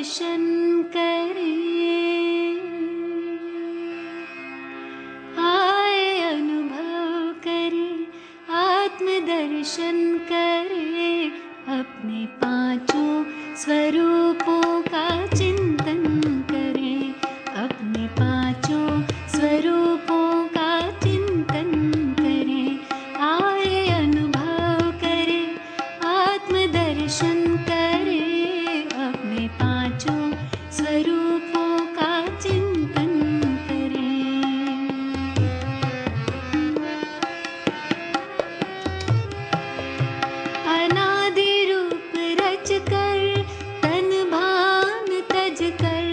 दर्शन करें, आए अनुभव करें, आत्मदर्शन करें, अपने पांचों स्वरूपों का चिंतन करें, अपने पांचों स्वरूपों का चिंतन करें, आए अनुभव करें, आत्मदर्शन करें, अपने पांचों स्वरूपों का चिंतन करें। अनादि रूप रच कर तन भान तज कर,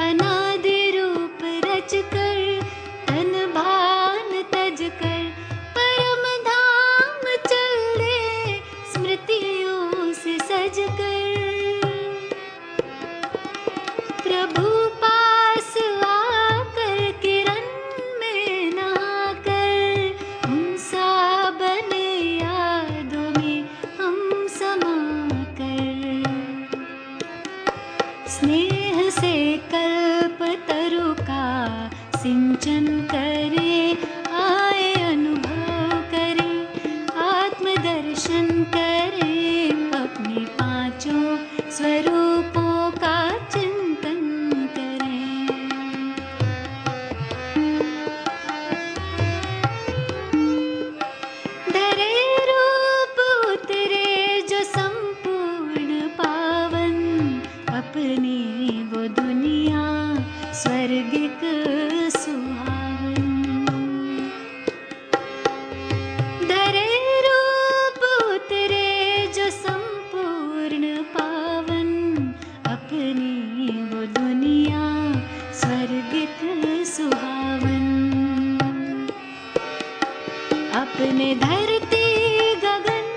अनादि रूप रच कर तन भान तज कर, परम धाम चल दे स्मृतियों से सज कर। प्रभु पास आकर किरण में नहाकर, उनसा बने यादों में हम समा कर। स्नेह से कल्प तरु का सिंचन करें, आए अनुभव करें, आत्मदर्शन करें, अपने पांचों स्वरूपों का चिंतन करें। धरे रूप उतरे जो संपूर्ण पावन, अपनी वो दुनिया स्वर्गिक सुहावन। धरे रूप उतरे जो संपूर्ण पावन, अपनी वो दुनिया स्वर्गिक सुहावन। अपने धरती गगन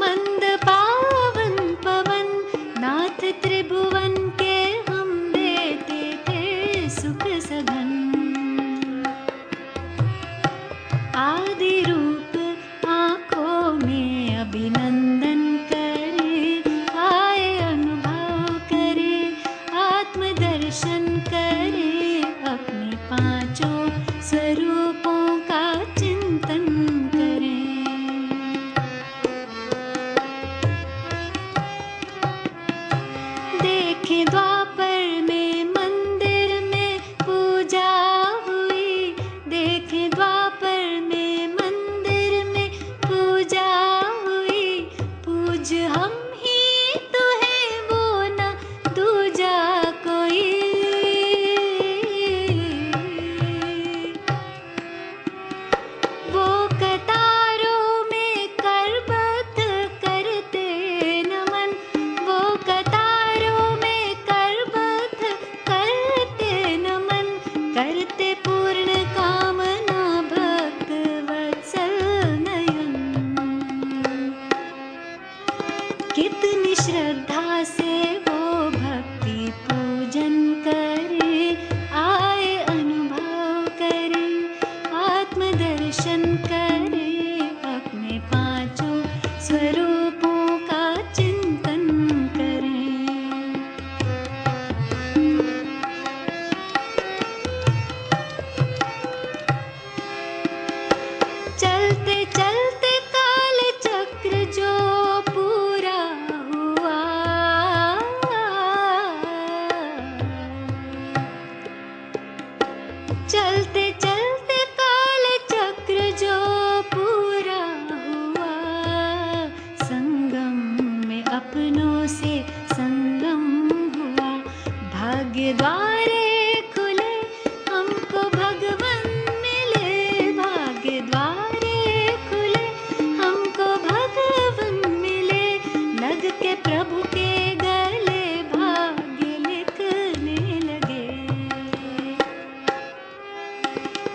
मंद पावन पवन, नाथ त्रिभुवन के हम देते थे सुख सघन। आदि रूप आँखों में अभिनंदन करे, आए अनुभव करे, आत्मदर्शन करे, अपने पांचों स्वरूपों का चिंतन करें। देखें द्वापर में मंदिर में पूजा हुई, देखें द्वापर में मंदिर में पूजा हुई, पूज हम ही तो हैं वो न दूजा कोई। वो कतारों में करबद्ध करते नमन, वो कतारों में करबद्ध करते नमन, करते पूर्ण कामना भक्त वत्सल नयन। कितनी श्रद्धा से वो भक्ति पूजन करे, आए अनुभव करे, आत्मदर्शन करे, अपने पांचों स्वरूपों का चिंतन करें। चलते चलते काल चक्र जो पूरा हुआ, चलते चलते काल चक्र जो पूरा हुआ, संगम में अपनों से संगम हुआ। भाग्य द्वारे खुले हमको भगवन मिले, भाग्य द्वारे खुले हमको भगवन मिले, लग के प्रभु के गले भाग्य लिखने लगे।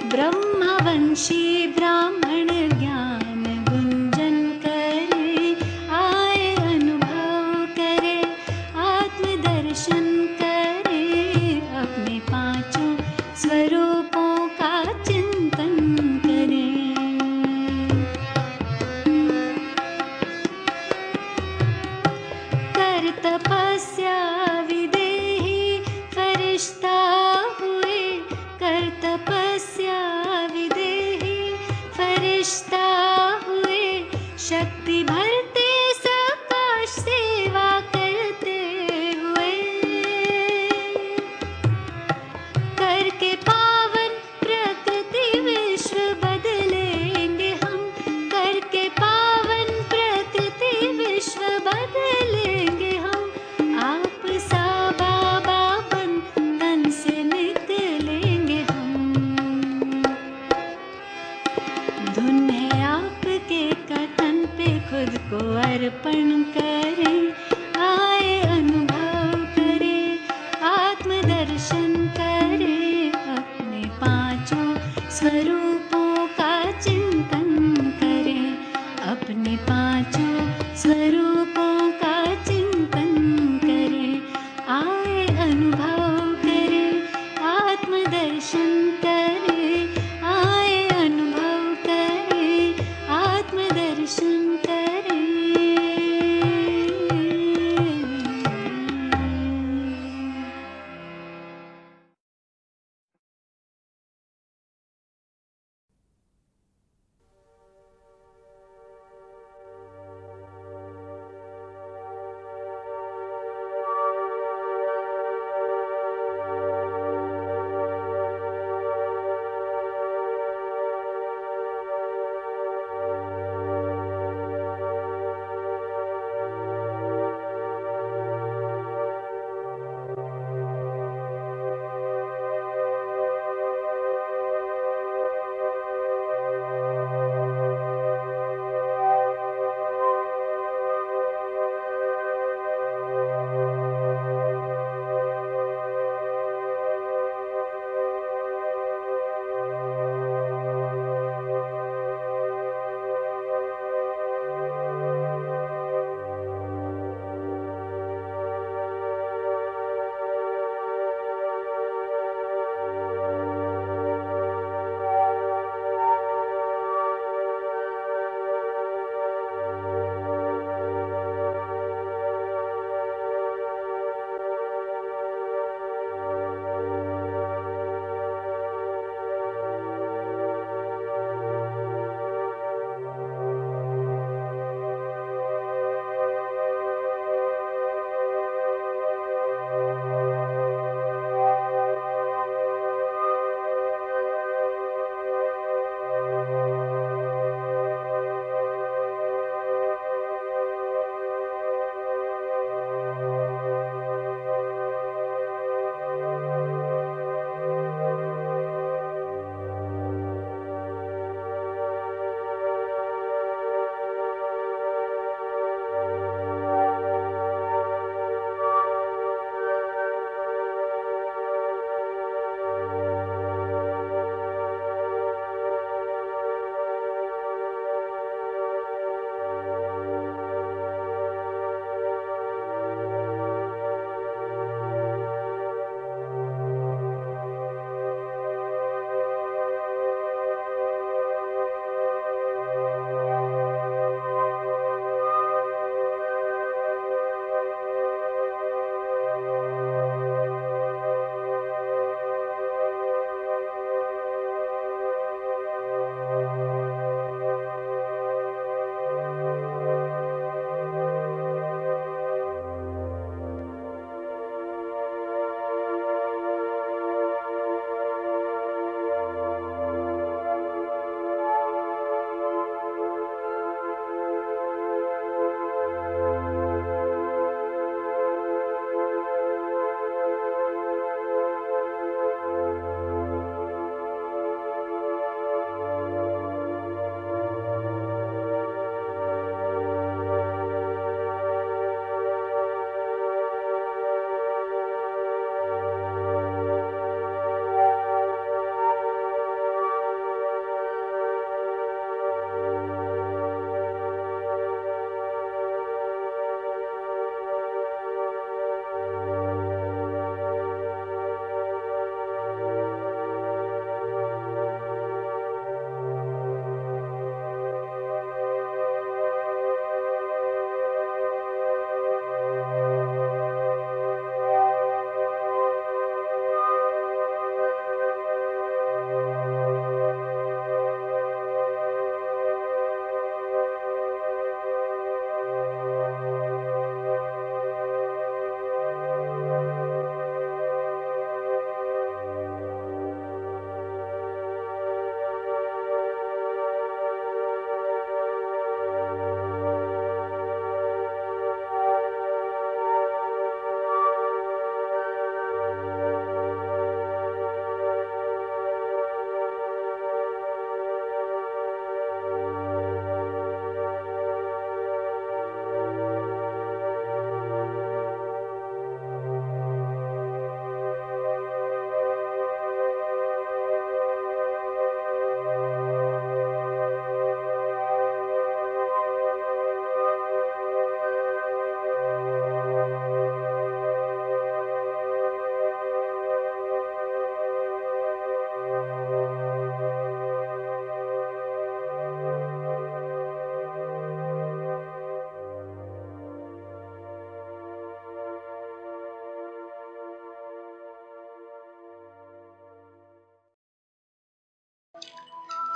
ब्रह्मवंशी ब्राह्मण ज्ञान गुंजन करे, आए अनुभव करे, आत्मदर्शन करे, अपने पांचों स्वरूपों का चिंतन करें। कर तपस्या विदेही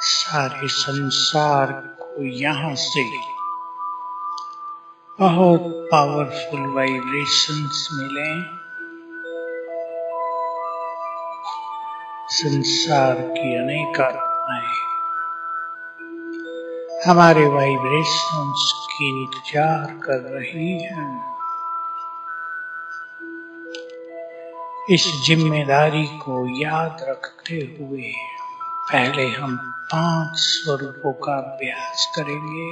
सारे संसार को यहाँ से बहुत पावरफुल वाइब्रेशंस मिले। संसार की अनेक आत्माएं हमारे वाइब्रेशंस की इंतजार कर रही हैं। इस जिम्मेदारी को याद रखते हुए पहले हम 5 स्वरूपों का अभ्यास करेंगे।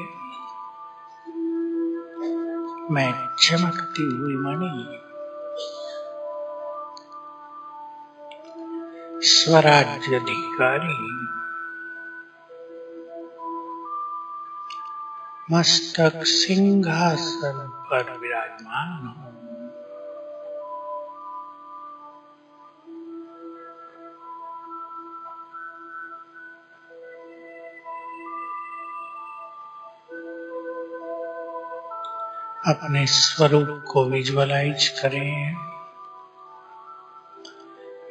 मैं चमकती हुई मणि, स्वराज्य अधिकारी, मस्तक सिंहासन पर विराजमान हूँ। अपने स्वरूप को विजुअलाइज करें।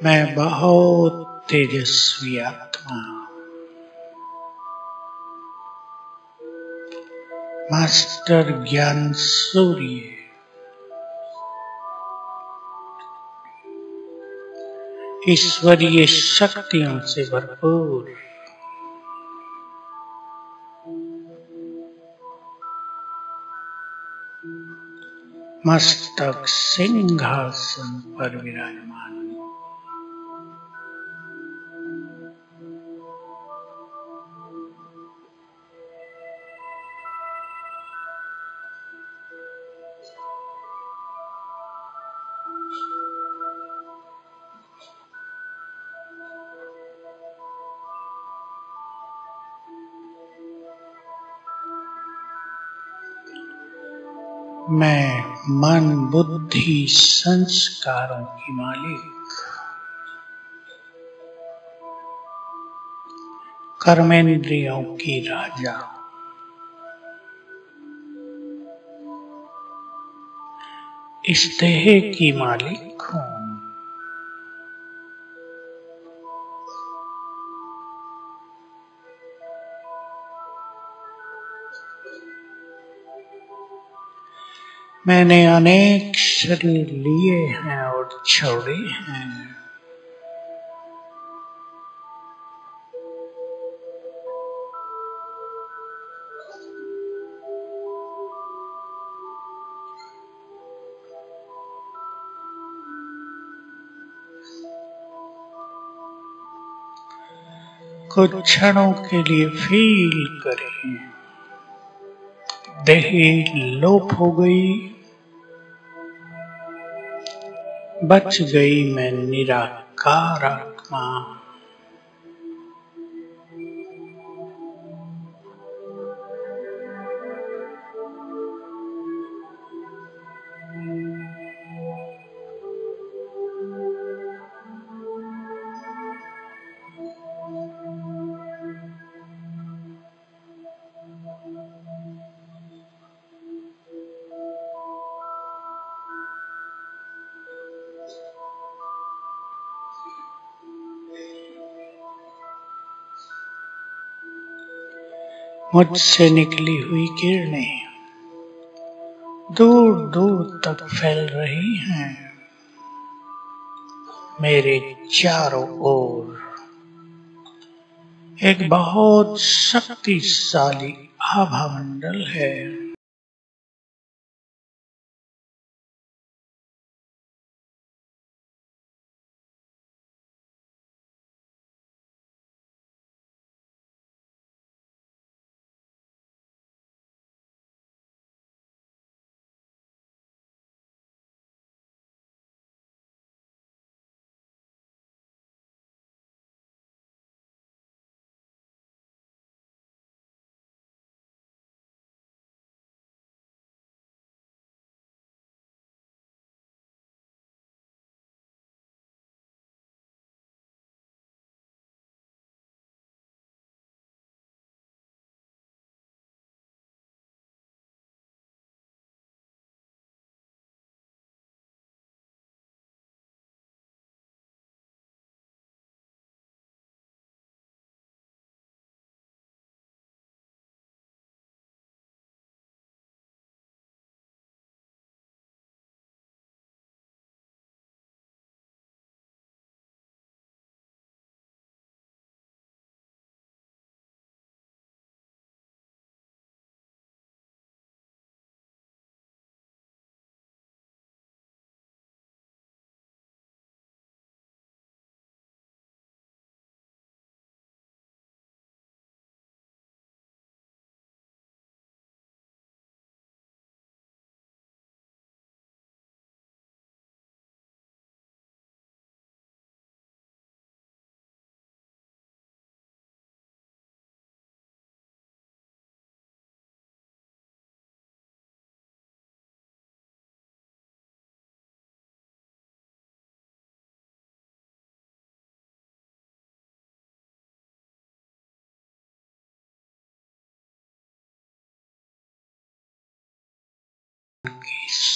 मैं बहुत तेजस्वी आत्मा, मास्टर ज्ञान सूर्य, ईश्वरीय शक्तियों से भरपूर, मस्तक सिंहासन पर विराजमान। मैं मन, बुद्धि, संस्कारों की मालिक, कर्मेंद्रियों की राजा, इस देह की मालिक हूँ। मैंने अनेक शरीर लिए हैं और छोड़े हैं। कुछ क्षणों के लिए फील करें, देह लोप हो गई, बच गई मैं निराकार आत्मा। मुझसे निकली हुई किरणें दूर दूर तक फैल रही हैं। मेरे चारों ओर एक बहुत शक्तिशाली आभा मंडल है।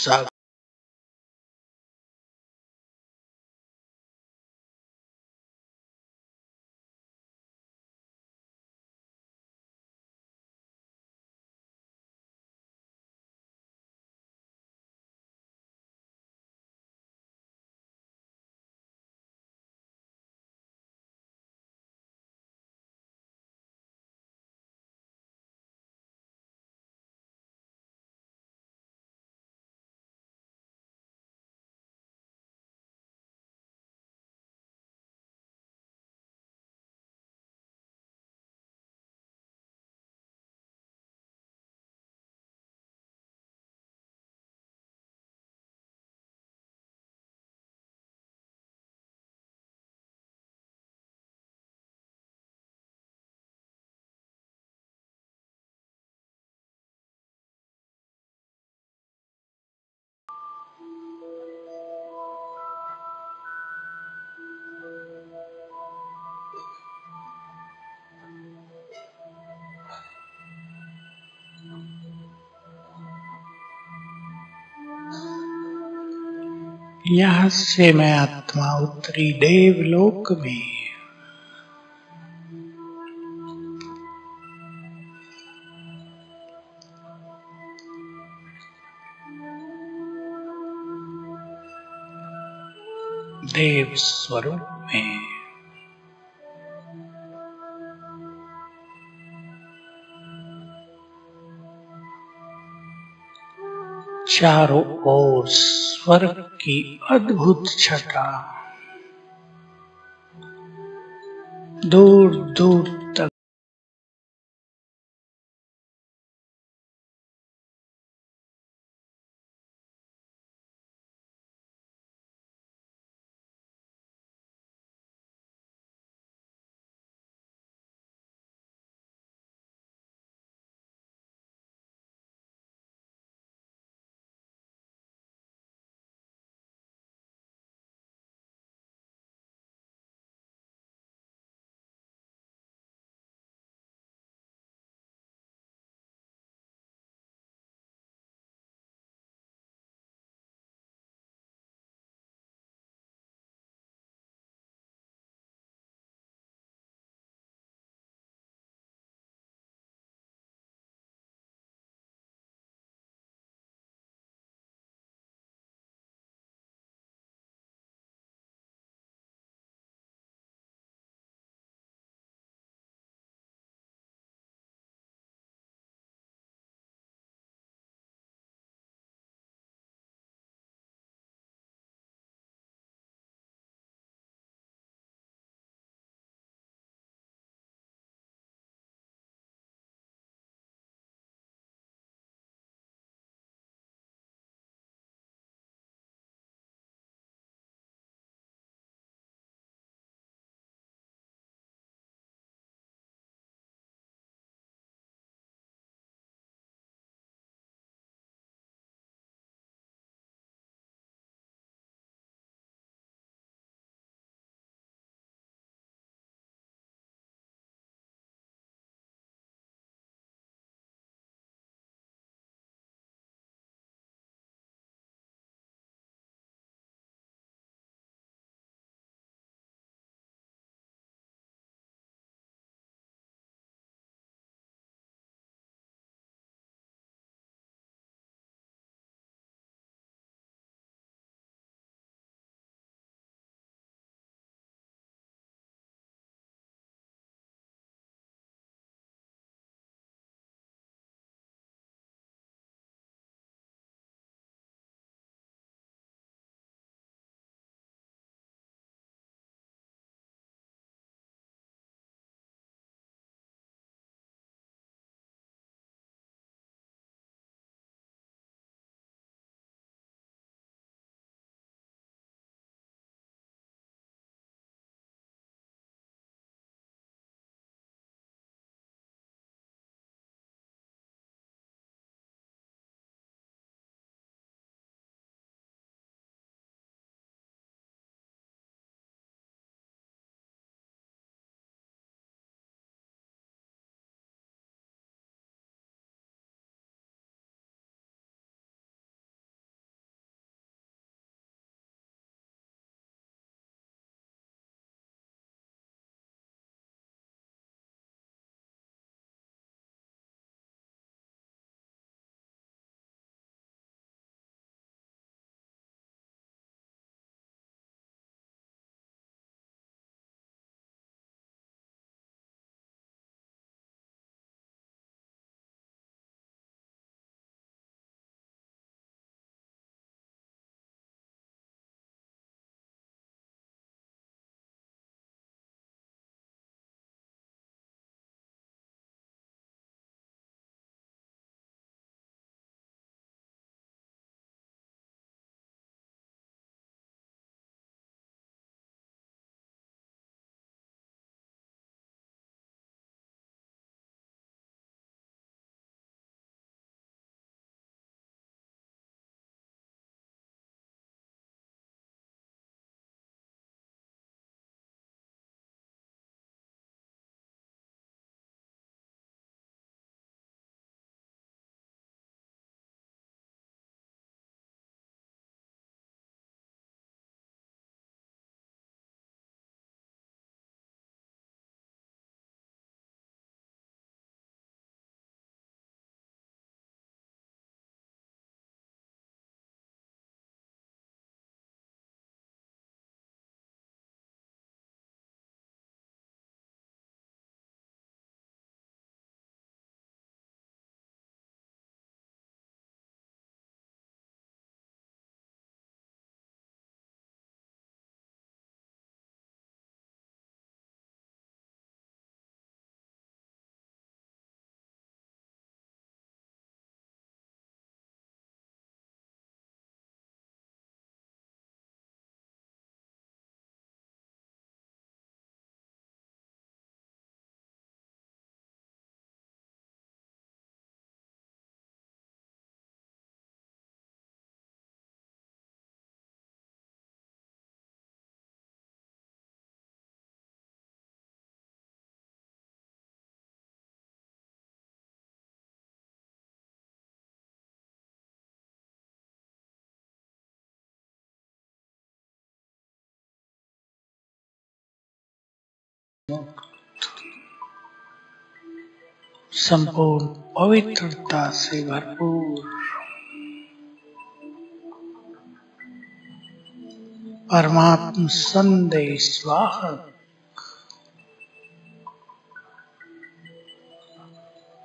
सागर। यहाँ से मैं आत्मा उतरी देवलोक में। देव स्वरूप में। चारों ओर स्वर्ग की अद्भुत छटा, दूर दूर तक संपूर्ण पवित्रता से भरपूर परमात्म संदेश वाहक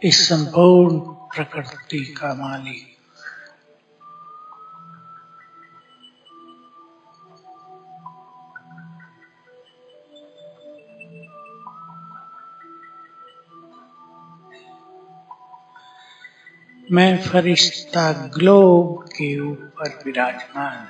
इस संपूर्ण प्रकृति का मालिक मैं फरिश्ता ग्लोब के ऊपर विराजमान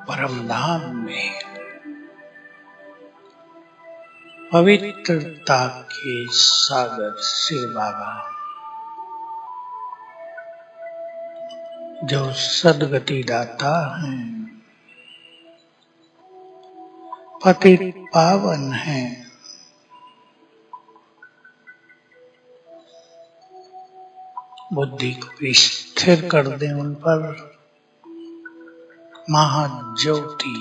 परम धाम में पवित्रता के सागर शिव बाबा जो सद्गति दाता हैं, पतित पावन हैं, बुद्धि को स्थिर कर दें उन पर महाज्योति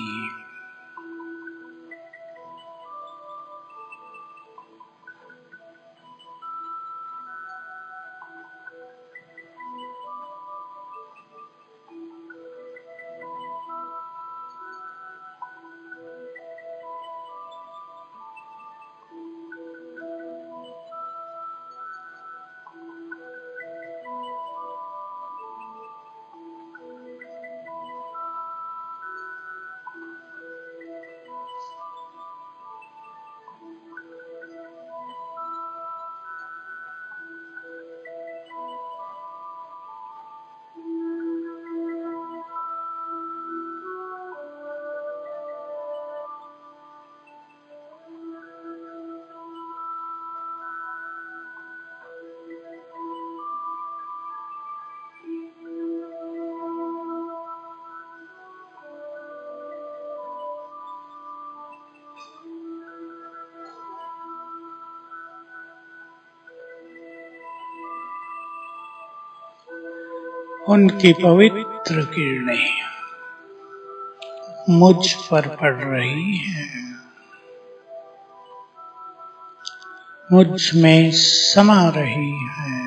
उनकी पवित्र किरणें मुझ पर पड़ रही हैं, मुझ में समा रही हैं।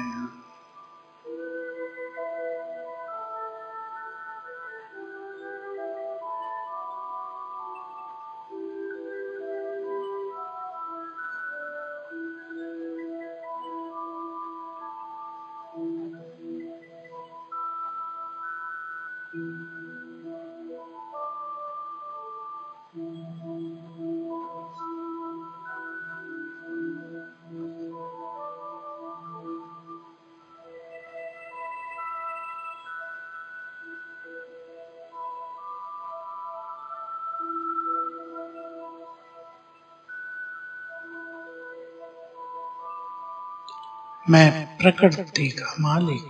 मैं प्रकृति का मालिक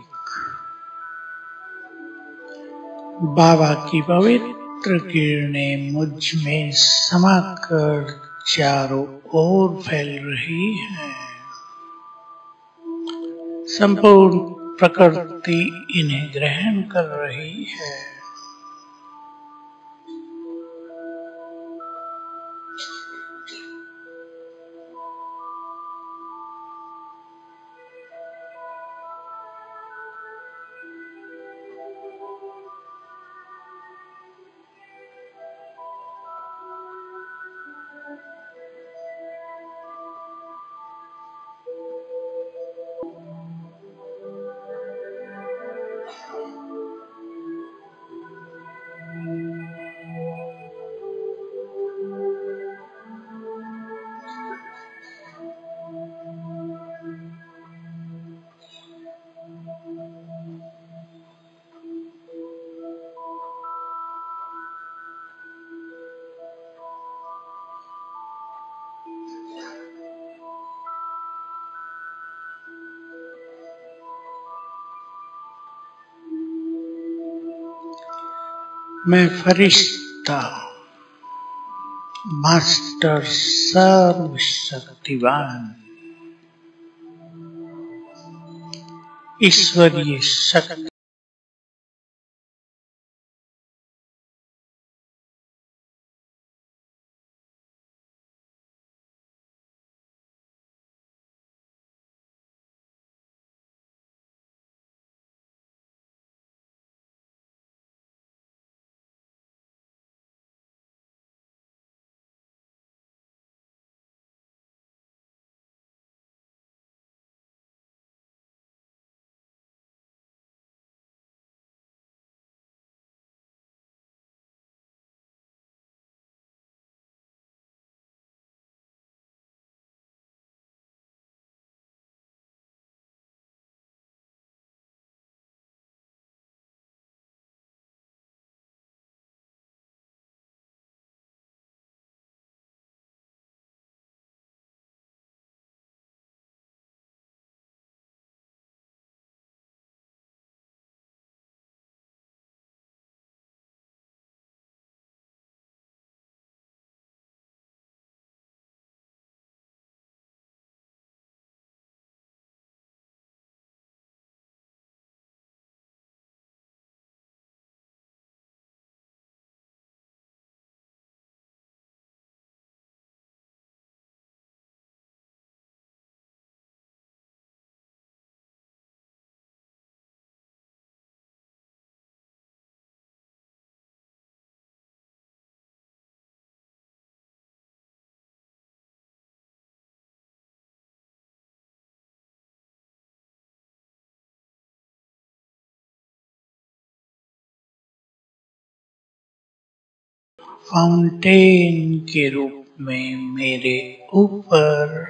बाबा की पवित्र किरणें मुझ में समाकर चारों ओर फैल रही हैं। संपूर्ण प्रकृति इन्हें ग्रहण कर रही है। मैं फरिश्ता मास्टर सर्वशक्तिवान ईश्वरीय शक्ति फाउंटेन के रूप में मेरे ऊपर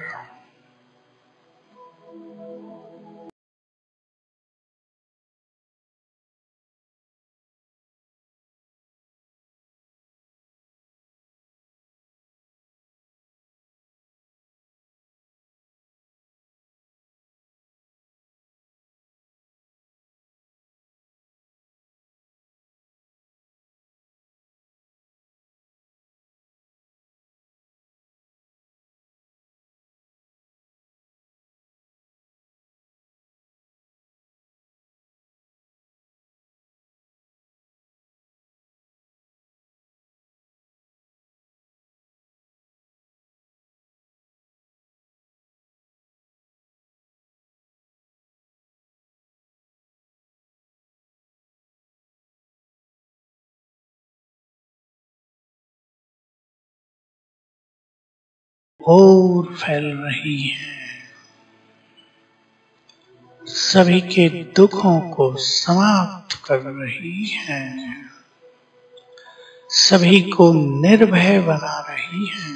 और फैल रही है, सभी के दुखों को समाप्त कर रही है, सभी को निर्भय बना रही है।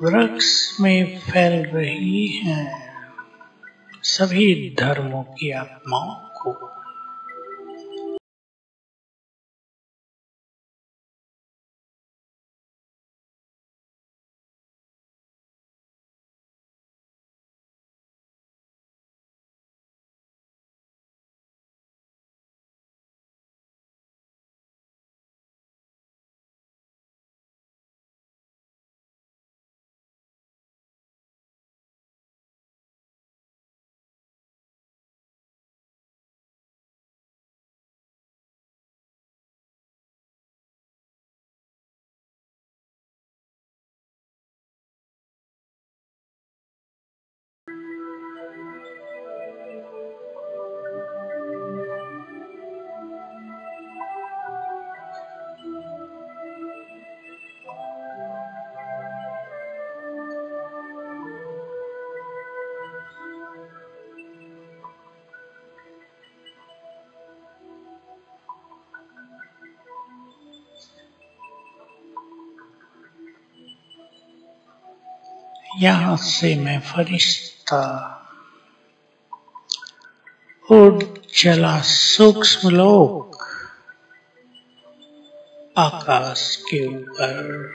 वृक्ष में फैल रही हैं सभी धर्मों की आत्माओं को। यहाँ से मैं फरिश्ता उड़ चला सूक्ष्म लोक आकाश के ऊपर।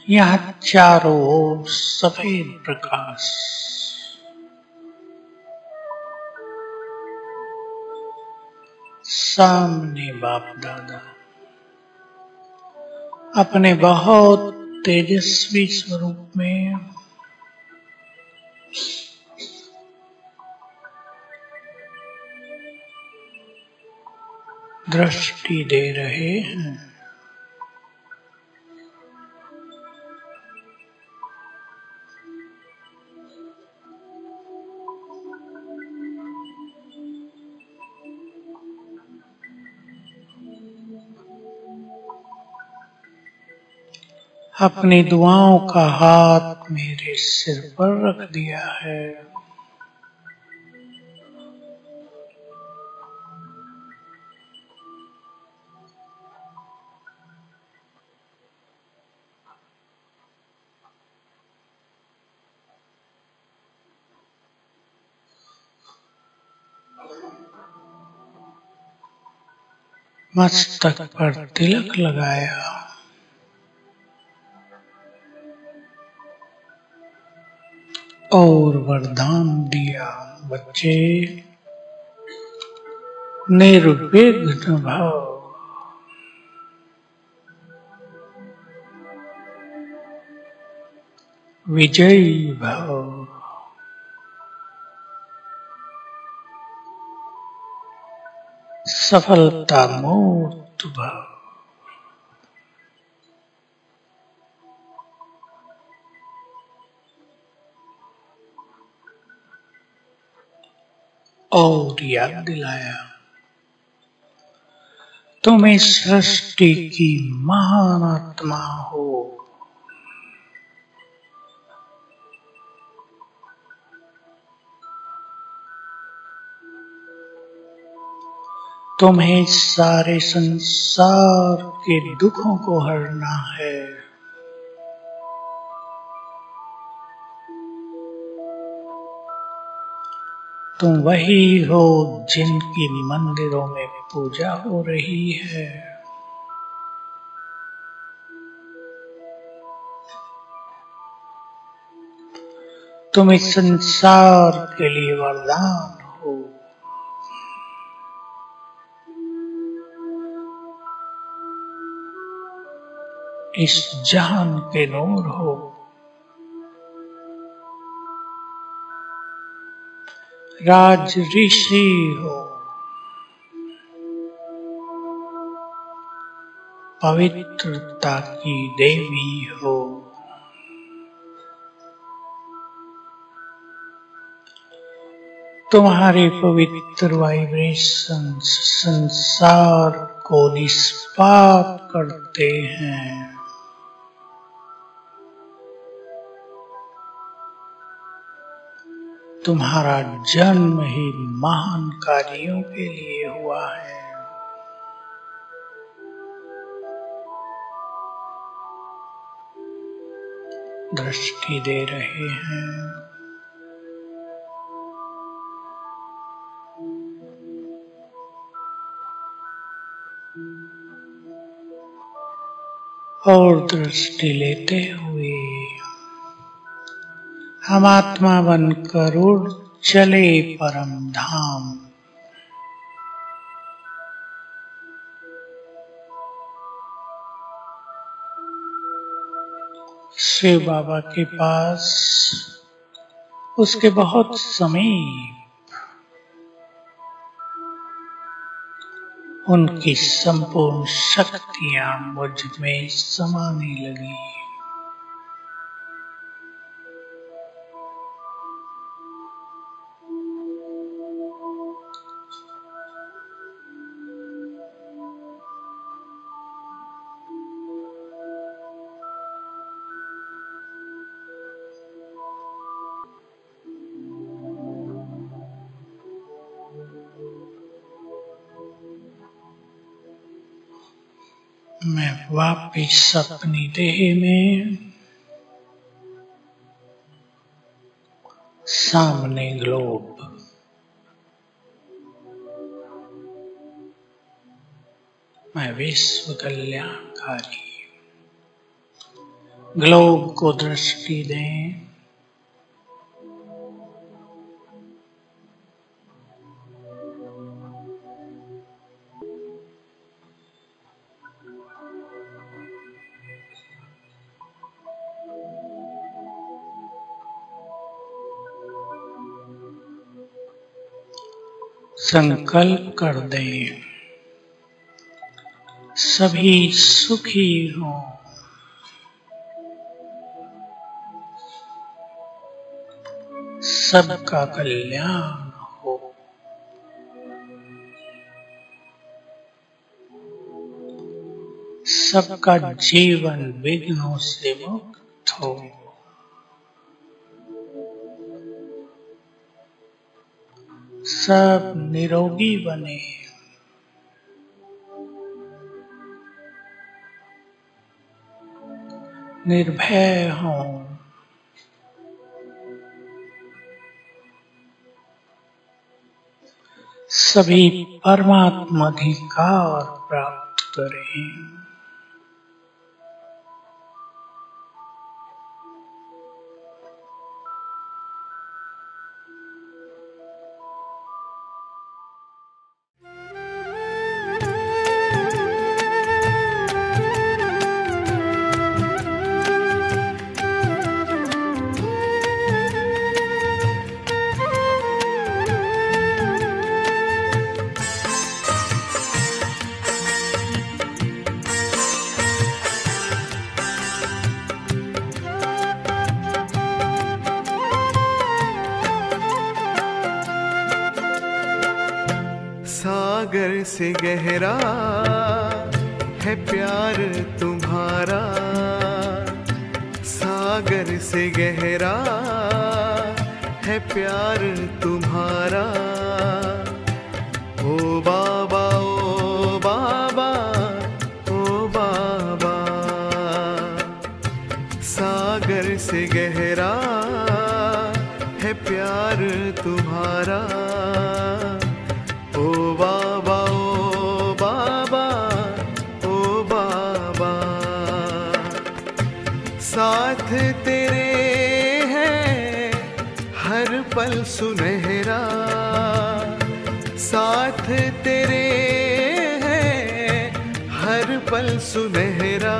यहाँ चारों ओर सफेद प्रकाश, सामने बाप दादा अपने बहुत तेजस्वी स्वरूप में दृष्टि दे रहे हैं। अपनी दुआओं का हाथ मेरे सिर पर रख दिया है। मस्तक पर तिलक लगाया, और वरदान दिया, बच्चे निर्विघ्न भव। विजयी भव। सफलता मूर्त भव। और याद दिलाया, तुम इस सृष्टि की महान आत्मा हो। तुम्हें सारे संसार के दुखों को हरना है। तुम वही हो जिनकी मंदिरों में पूजा हो रही है। तुम इस संसार के लिए वरदान हो। इस जहान के नूर हो। राज ऋषि हो। पवित्रता की देवी हो। तुम्हारे पवित्र वाइब्रेशंस संसार को निष्पाप करते हैं। तुम्हारा जन्म ही महान कार्यों के लिए हुआ है। दृष्टि दे रहे हैं। और दृष्टि लेते हुए हम आत्मा बनकर उड़ चले परम धाम। शिव बाबा के पास उसके बहुत समीप उनकी संपूर्ण शक्तियां मुझ में समाने लगी। मैं वापिस अपनी देह में सामने ग्लोब, मैं विश्व कल्याणकारी ग्लोब को दृष्टि दें। संकल्प कर दें सभी सुखी हों, सबका कल्याण हो। सबका जीवन विघ्नों से मुक्त हो। सब निरोगी बने। निर्भय हों। सभी परमात्मा अधिकार प्राप्त करें। सागर से गहरा है प्यार तुम्हारा, सागर से गहरा है प्यार तुम्हारा। ओ बाबा ओ बाबा ओ बाबा, सागर से गहरा है प्यार तुम्हारा। ओ बाबा ओ बाबा ओ बाबा, साथ तेरे है हर पल सुनहरा, साथ तेरे है हर पल सुनहरा।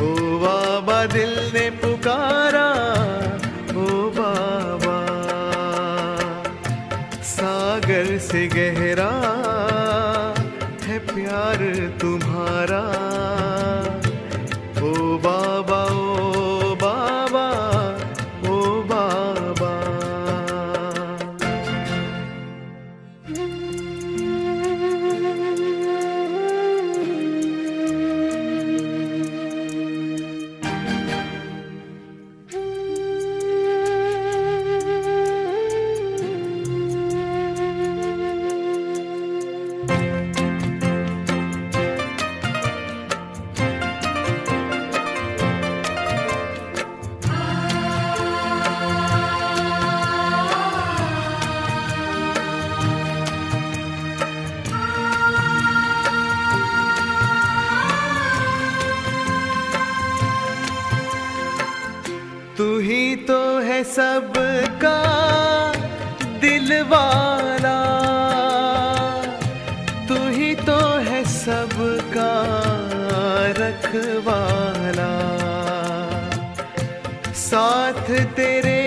ओ बाबा दिल ने पुकारा, ओ बाबा सागर से गहरा है प्यार तुम्हारा। ओ बाबा ओ बाबा ओ बाबा। सबका दिल वाला, तू ही तो है सबका रखवाला। साथ तेरे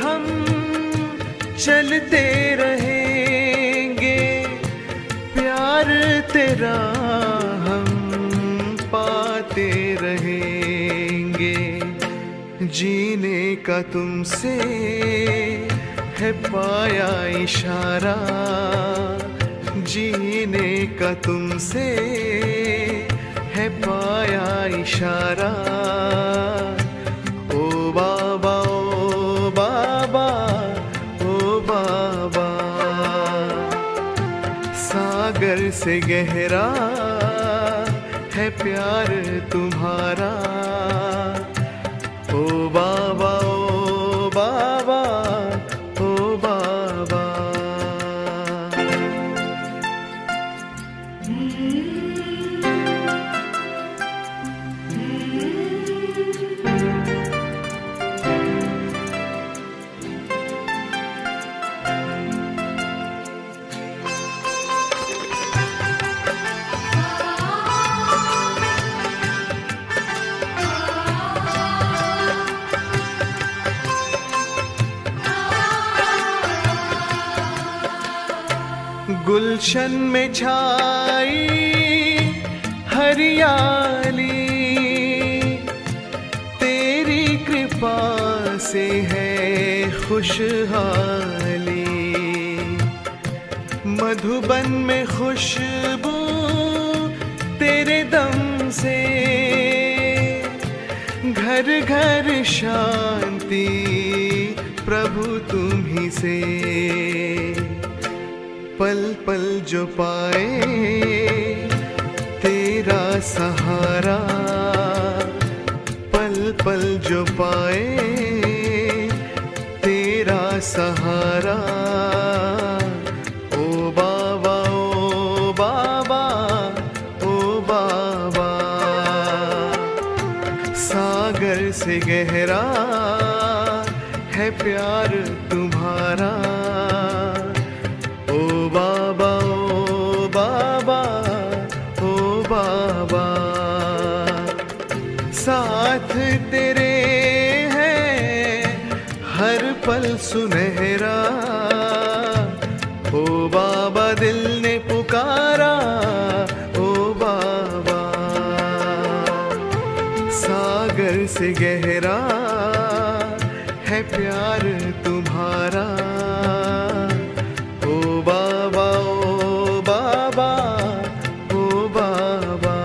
हम चलते रहेंगे, प्यार तेरा हम पाते रहेंगे। जीने का तुमसे है पाया इशारा, जीने का तुमसे है पाया इशारा। ओ बाबा ओ बाबा ओ बाबा, सागर से गहरा है प्यार तुम्हारा। ओ बाबा ओ बाबा ओ बाबा। गुलशन में छाई हरियाली, तेरी कृपा से है खुशहाली। मधुबन में खुशबू तेरे दम से, घर घर शांति प्रभु तुम ही से। पल पल जो पाए तेरा सहारा, पल पल जो पाए तेरा सहारा। ओ बाबा ओ बाबा ओ बाबा, सागर से गहरा है प्यार तुम्हारा। ओ बाबा ओ बाबा ओ बाबा, साथ तेरे है हर पल सुनहरा। ओ बाबा दिल ने पुकारा, ओ बाबा सागर से गहरा है प्यार तुम्हारा। ओ बाबा ओ बाबा ओ बाबा।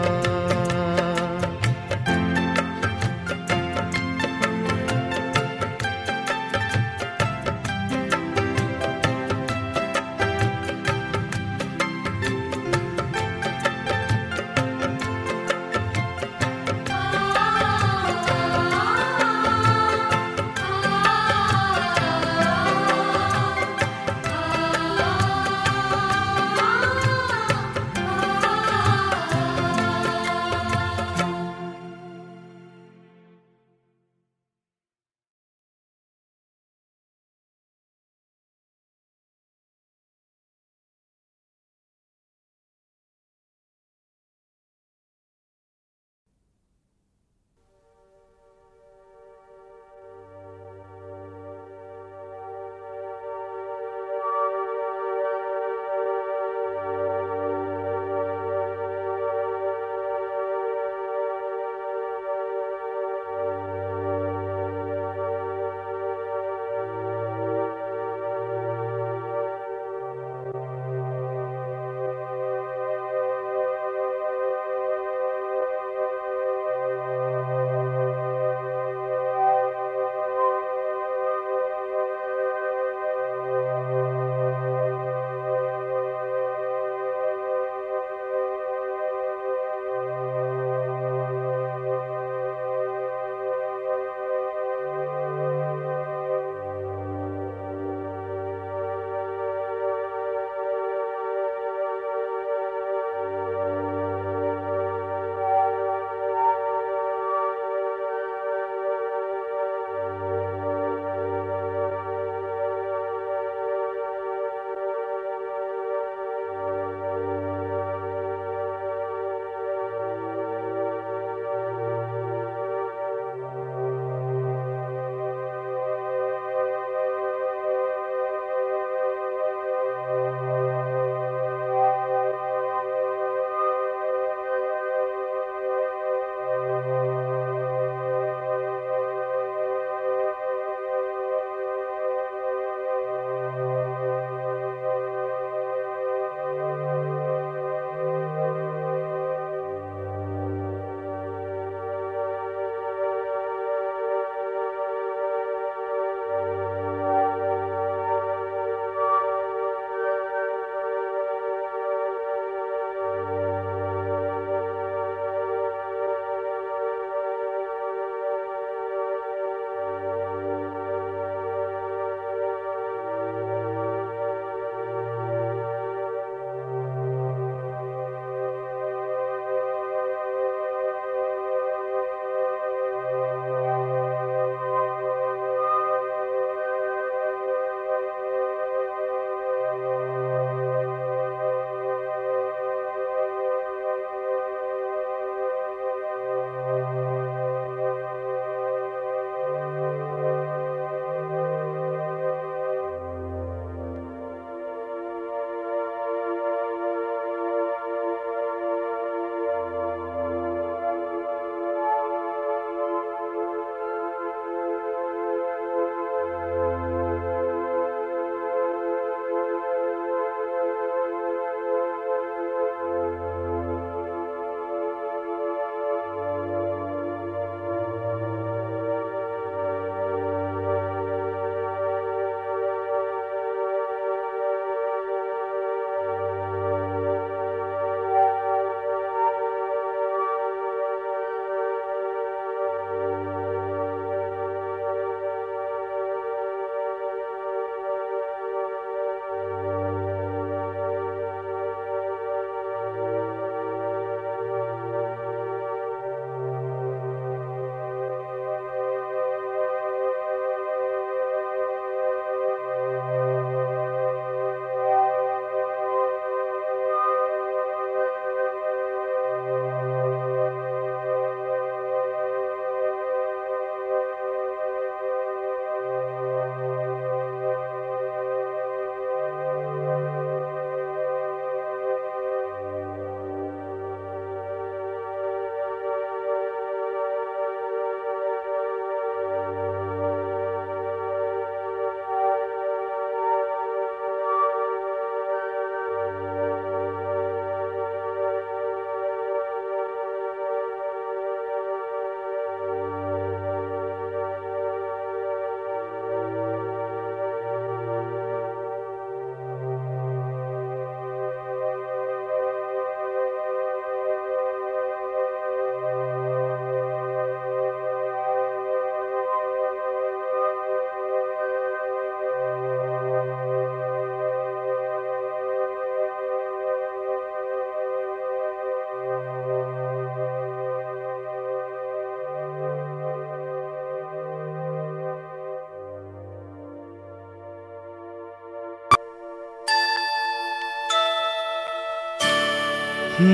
ओम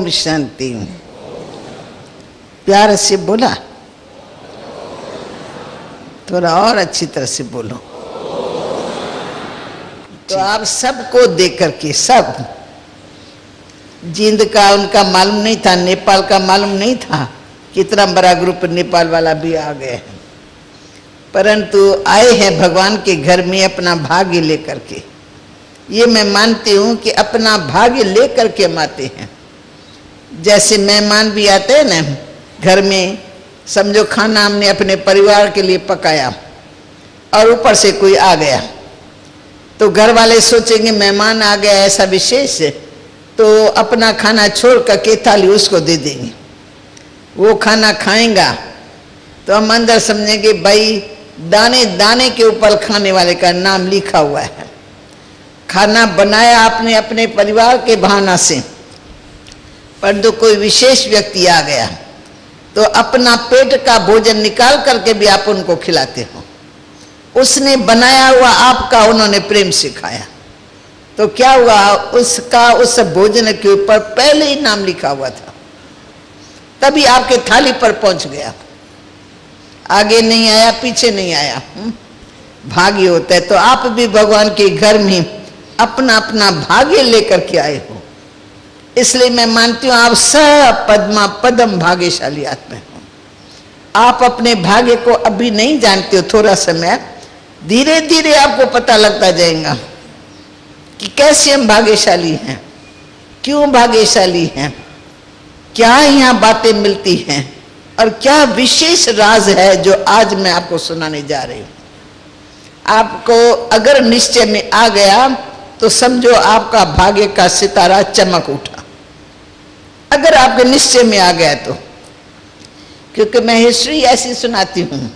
शांति। प्यार से बोला, थोड़ा और अच्छी तरह से बोलो। तो आप सबको देख करके, सब जींद का उनका मालूम नहीं था, नेपाल का मालूम नहीं था, कितना बड़ा ग्रुप नेपाल वाला भी आ गए हैं, परंतु आए हैं भगवान के घर में अपना भाग्य लेकर के। ये मैं मानती हूँ कि अपना भाग्य लेकर के हम आते हैं। जैसे मेहमान भी आते हैं ना घर में, समझो खाना हमने अपने परिवार के लिए पकाया और ऊपर से कोई आ गया, तो घर वाले सोचेंगे मेहमान आ गया ऐसा विशेष, तो अपना खाना छोड़ करके थाली उसको दे देंगे, वो खाना खाएगा। तो हम अंदर समझेंगे भाई दाने दाने के ऊपर खाने वाले का नाम लिखा हुआ है। खाना बनाया आपने अपने परिवार के बहाना से, परंतु कोई विशेष व्यक्ति आ गया तो अपना पेट का भोजन निकाल करके भी आप उनको खिलाते हो। उसने बनाया हुआ आपका उन्होंने प्रेम सिखाया, तो क्या हुआ, उसका उस भोजन के ऊपर पहले ही नाम लिखा हुआ था, तभी आपके थाली पर पहुंच गया, आगे नहीं आया पीछे नहीं आया। भाग्य होता है। तो आप भी भगवान के घर में अपना अपना भाग्य लेकर के आए हो, इसलिए मैं मानती हूँ आप सब पद्मा पदम भाग्यशाली आत्मा हो। आप अपने भाग्य को अभी नहीं जानते हो, थोड़ा समय धीरे धीरे आपको पता लगता जाएगा कि कैसे हम भाग्यशाली हैं, क्यों भाग्यशाली हैं, क्या यहाँ बातें मिलती हैं और क्या विशेष राज है जो आज मैं आपको सुनाने जा रही हूँ। आपको अगर निश्चय में आ गया तो समझो आपका भाग्य का सितारा चमक उठा, अगर आपके निश्चय में आ गया तो। क्योंकि मैं हिस्ट्री ऐसी सुनाती हूँ,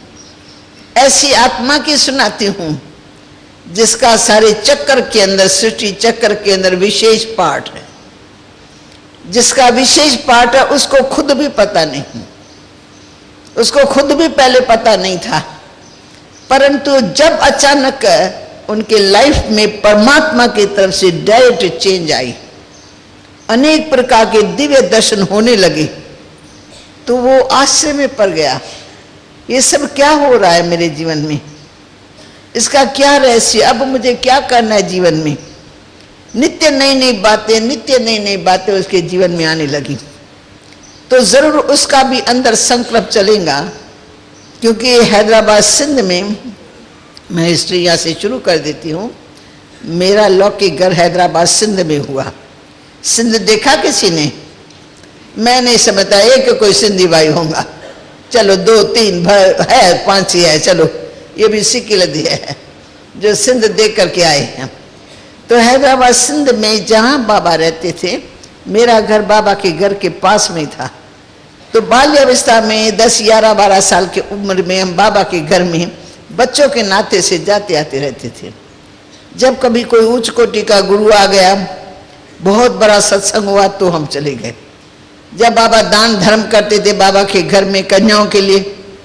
ऐसी आत्मा की सुनाती हूँ जिसका सारे चक्कर के अंदर, सृष्टि चक्कर के अंदर विशेष पार्ट है। जिसका विशेष पार्ट है उसको खुद भी पता नहीं, उसको खुद भी पहले पता नहीं था, परंतु जब अचानक उनके लाइफ में परमात्मा की तरफ से डायरेक्ट चेंज आई, अनेक प्रकार के दिव्य दर्शन होने लगे, तो वो आश्चर्य में पड़ गया, ये सब क्या हो रहा है मेरे जीवन में, इसका क्या रहस्य, अब मुझे क्या करना है जीवन में। नित्य नई नई बातें, नित्य नई नई बातें उसके जीवन में आने लगी। तो जरूर उसका भी अंदर संकल्प चलेगा, क्योंकि हैदराबाद सिंध में, मैं हिस्ट्री यहाँ से शुरू कर देती हूँ, मेरा लौकिक घर हैदराबाद सिंध में हुआ। सिंध देखा किसी ने? मैं नहीं समझता एक कोई सिंधी भाई होगा, चलो 2-3 है, 5 ही है, चलो ये भी सिक्किलदी है जो सिंध देख करके आए हैं। तो हैदराबाद सिंध में जहाँ बाबा रहते थे, मेरा घर बाबा के घर के पास में था। तो बाल्यावस्था में 10, 11, 12 साल की उम्र में हम बाबा के घर में बच्चों के नाते से जाते आते रहते थे। जब कभी कोई उच्च कोटि का गुरु आ गया, बहुत बड़ा सत्संग हुआ, तो हम चले गए। जब बाबा दान धर्म करते थे बाबा के घर में कन्याओं के लिए,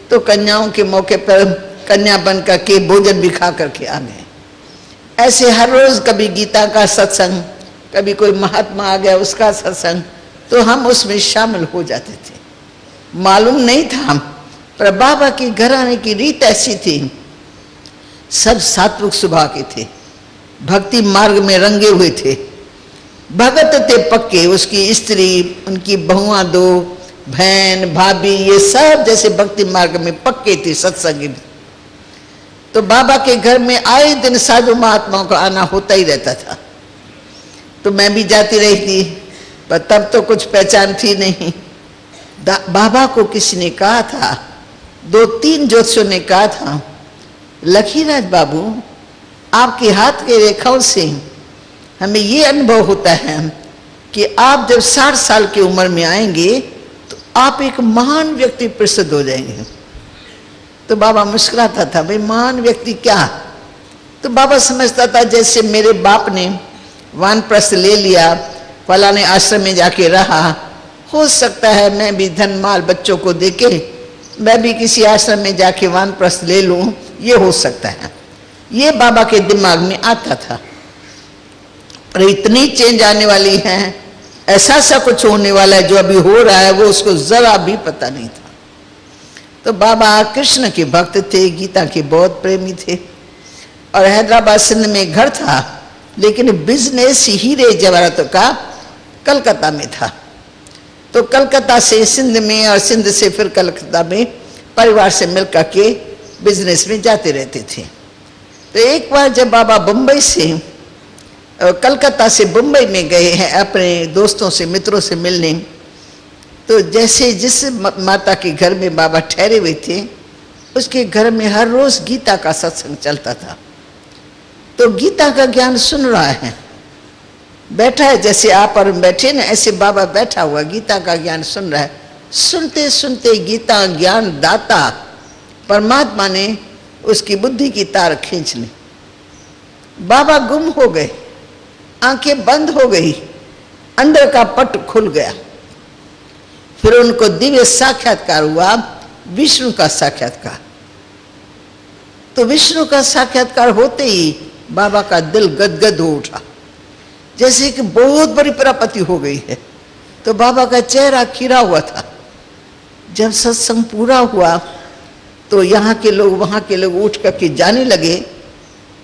तो कन्याओं के मौके पर कन्या बन करके भोजन भी खा करके आ गए। ऐसे हर रोज कभी गीता का सत्संग, कभी कोई महात्मा आ गया उसका सत्संग, तो हम उसमें शामिल हो जाते थे। मालूम नहीं था, पर बाबा के घर आने की रीत ऐसी थी, सब सात्विक स्वभाव के थे, भक्ति मार्ग में रंगे हुए थे, भगत थे पक्के। उसकी स्त्री, उनकी बहुआं 2 बहन, भाभी, ये सब जैसे भक्ति मार्ग में पक्के थे, सत्संगी। तो बाबा के घर में आए दिन साधु महात्माओं का आना होता ही रहता था। तो मैं भी जाती रही थी, पर तब तो कुछ पहचान थी नहीं। बाबा को किसी ने कहा था, 2-3 ज्योतिषियों ने कहा था, लखीराज बाबू आपके हाथ के रेखाओं से हमें ये अनुभव होता है कि आप जब 60 साल की उम्र में आएंगे तो आप एक महान व्यक्ति प्रसिद्ध हो जाएंगे। तो बाबा मुस्कुराता था, भाई महान व्यक्ति क्या, तो बाबा समझता था जैसे मेरे बाप ने वानप्रस्थ ले लिया, फलाने आश्रम में जाके रहा, हो सकता है मैं भी धन माल बच्चों को देके मैं भी किसी आश्रम में जाके वानप्रस्थ ले लूं, ये हो सकता है। ये बाबा के दिमाग में आता था। पर इतनी चेंज आने वाली है, ऐसा सा कुछ होने वाला है जो अभी हो रहा है, वो उसको जरा भी पता नहीं था। तो बाबा कृष्ण के भक्त थे, गीता के बहुत प्रेमी थे, और हैदराबाद सिंध में घर था, लेकिन बिजनेस हीरे जवाहरातों का कलकत्ता में था। तो कलकत्ता से सिंध में और सिंध से फिर कलकत्ता में परिवार से मिलकर के बिजनेस में जाते रहते थे। तो एक बार जब बाबा बम्बई से कलकत्ता से बम्बई में गए हैं अपने दोस्तों से मित्रों से मिलने, तो जैसे जिस माता के घर में बाबा ठहरे हुए थे उसके घर में हर रोज गीता का सत्संग चलता था। तो गीता का ज्ञान सुन रहा है, बैठा है जैसे आप और बैठे ना, ऐसे बाबा बैठा हुआ गीता का ज्ञान सुन रहा है। सुनते सुनते गीता ज्ञान दाता परमात्मा ने उसकी बुद्धि की तार खींच ली। बाबा गुम हो गए, आंखें बंद हो गई, अंदर का पट खुल गया। फिर उनको दिव्य साक्षात्कार हुआ, विष्णु का साक्षात्कार। तो विष्णु का साक्षात्कार होते ही बाबा का दिल गदगद हो उठा, जैसे कि बहुत बड़ी प्राप्ति हो गई है। तो बाबा का चेहरा खिरा हुआ था। जब सत्संग पूरा हुआ तो यहाँ के लोग वहाँ के लोग उठ करके जाने लगे।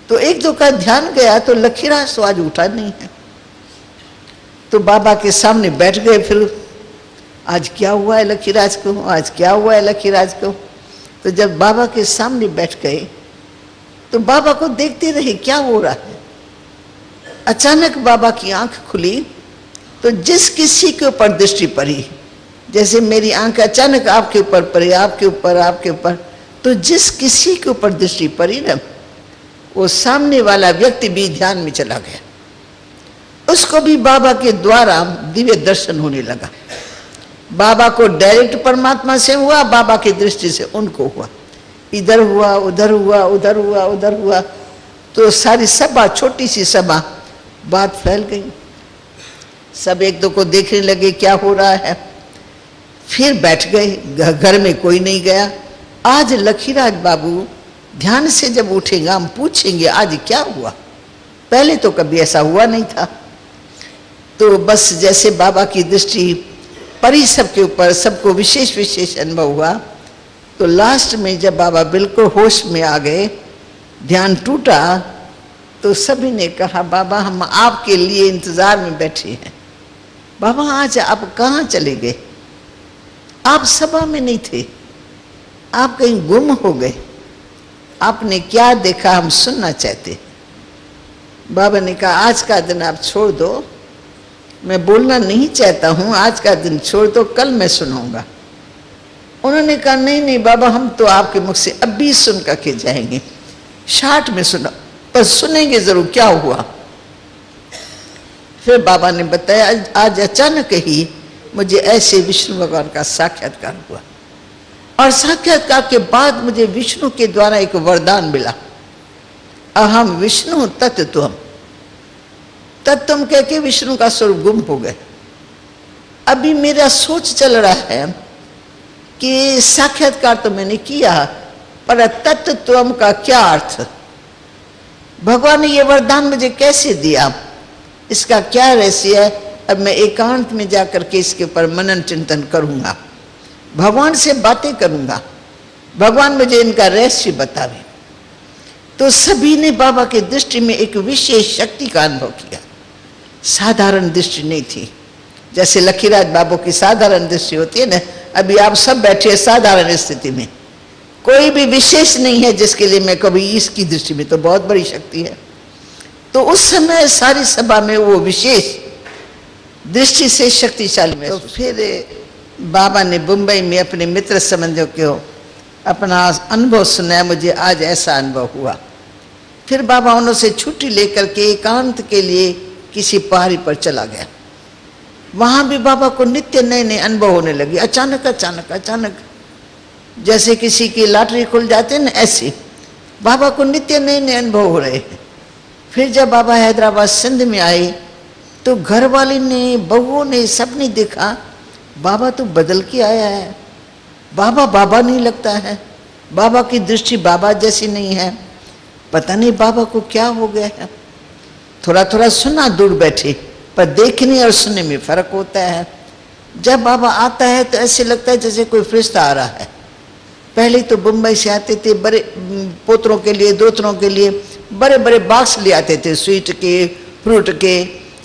तो एक दो का ध्यान गया तो लखीराज तो आज उठा नहीं है। तो बाबा के सामने बैठ गए। फिर आज क्या हुआ है लखीराज को, आज क्या हुआ है लखीराज को। तो जब बाबा के सामने बैठ गए तो बाबा को देखते रहे क्या हो रहा है। अचानक बाबा की आंख खुली तो जिस किसी के ऊपर दृष्टि पड़ी, जैसे मेरी आंख अचानक आपके ऊपर पड़ी, आपके ऊपर, आपके ऊपर, तो जिस किसी के ऊपर दृष्टि पड़ी ना, वो सामने वाला व्यक्ति भी ध्यान में चला गया। उसको भी बाबा के द्वारा दिव्य दर्शन होने लगा। बाबा को डायरेक्ट परमात्मा से हुआ, बाबा की दृष्टि से उनको हुआ। इधर हुआ, उधर हुआ, उधर हुआ, उधर हुआ, तो सारी सभा, छोटी सी सभा, बात फैल गई। सब एक दो को देखने लगे क्या हो रहा है। फिर बैठ गए। घर में कोई नहीं गया। आज लखीराज बाबू ध्यान से जब उठेगा हम पूछेंगे आज क्या हुआ, पहले तो कभी ऐसा हुआ नहीं था। तो बस जैसे बाबा की दृष्टि परी सबके ऊपर, सबको विशेष विशेष अनुभव हुआ। तो लास्ट में जब बाबा बिल्कुल होश में आ गए, ध्यान टूटा, तो सभी ने कहा बाबा हम आपके लिए इंतजार में बैठे हैं। बाबा आज आप कहाँ चले गए, आप सभा में नहीं थे, आप कहीं गुम हो गए, आपने क्या देखा हम सुनना चाहते। बाबा ने कहा आज का दिन आप छोड़ दो, मैं बोलना नहीं चाहता हूँ, आज का दिन छोड़ दो, कल मैं सुनाऊंगा। उन्होंने कहा नहीं नहीं बाबा हम तो आपके मुख से अभी सुन करके जाएंगे, शार्ट में सुना, पर सुनेंगे जरूर क्या हुआ। फिर बाबा ने बताया आज अचानक ही मुझे ऐसे विष्णु भगवान का साक्षात्कार हुआ, और साक्षात्कार के बाद मुझे विष्णु के द्वारा एक वरदान मिला, अहम विष्णु तत्त्वम। तत्त्वम कह के विष्णु का स्वरूप गुम हो गए। अभी मेरा सोच चल रहा है कि साक्षात्कार तो मैंने किया, पर तत्त्वम का क्या अर्थ, भगवान ने ये वरदान मुझे कैसे दिया, इसका क्या रहस्य है। अब मैं एकांत में जाकर के इसके ऊपर मनन चिंतन करूंगा, भगवान से बातें करूंगा, भगवान मुझे इनका रहस्य बतावे। तो सभी ने बाबा की दृष्टि में एक विशेष शक्ति का अनुभव किया। साधारण दृष्टि नहीं थी, जैसे लखीराज बाबू की साधारण दृष्टि होती है ना। अभी आप सब बैठे साधारण स्थिति में, कोई भी विशेष नहीं है जिसके लिए मैं कभी इसकी दृष्टि में तो बहुत बड़ी शक्ति है। तो उस समय सारी सभा में वो विशेष दृष्टि से शक्तिशाली में। तो फिर बाबा ने मुंबई में अपने मित्र संबंधियों को अपना अनुभव सुनाया, मुझे आज ऐसा अनुभव हुआ। फिर बाबा उन्होंने छुट्टी लेकर के एकांत के लिए किसी पहाड़ी पर चला गया। वहां भी बाबा को नित्य नए नए अनुभव होने लगे। अचानक अचानक अचानक जैसे किसी की लॉटरी खुल जाते हैं ना, ऐसे बाबा को नित्य नए नए अनुभव हो रहे हैं। फिर जब बाबा हैदराबाद सिंध में आए तो घर वाले ने, बहुओं ने, सबने देखा बाबा तो बदल के आया है, बाबा बाबा नहीं लगता है, बाबा की दृष्टि बाबा जैसी नहीं है, पता नहीं बाबा को क्या हो गया है। थोड़ा थोड़ा सुना दूर बैठे, पर देखने और सुनने में फर्क होता है। जब बाबा आता है तो ऐसे लगता है जैसे कोई फरिश्ता आ रहा है। पहले तो मुंबई से आते थे, बड़े पोतरों के लिए, दोतरों के लिए बड़े बड़े बॉक्स ले आते थे, स्वीट के, फ्रूट के,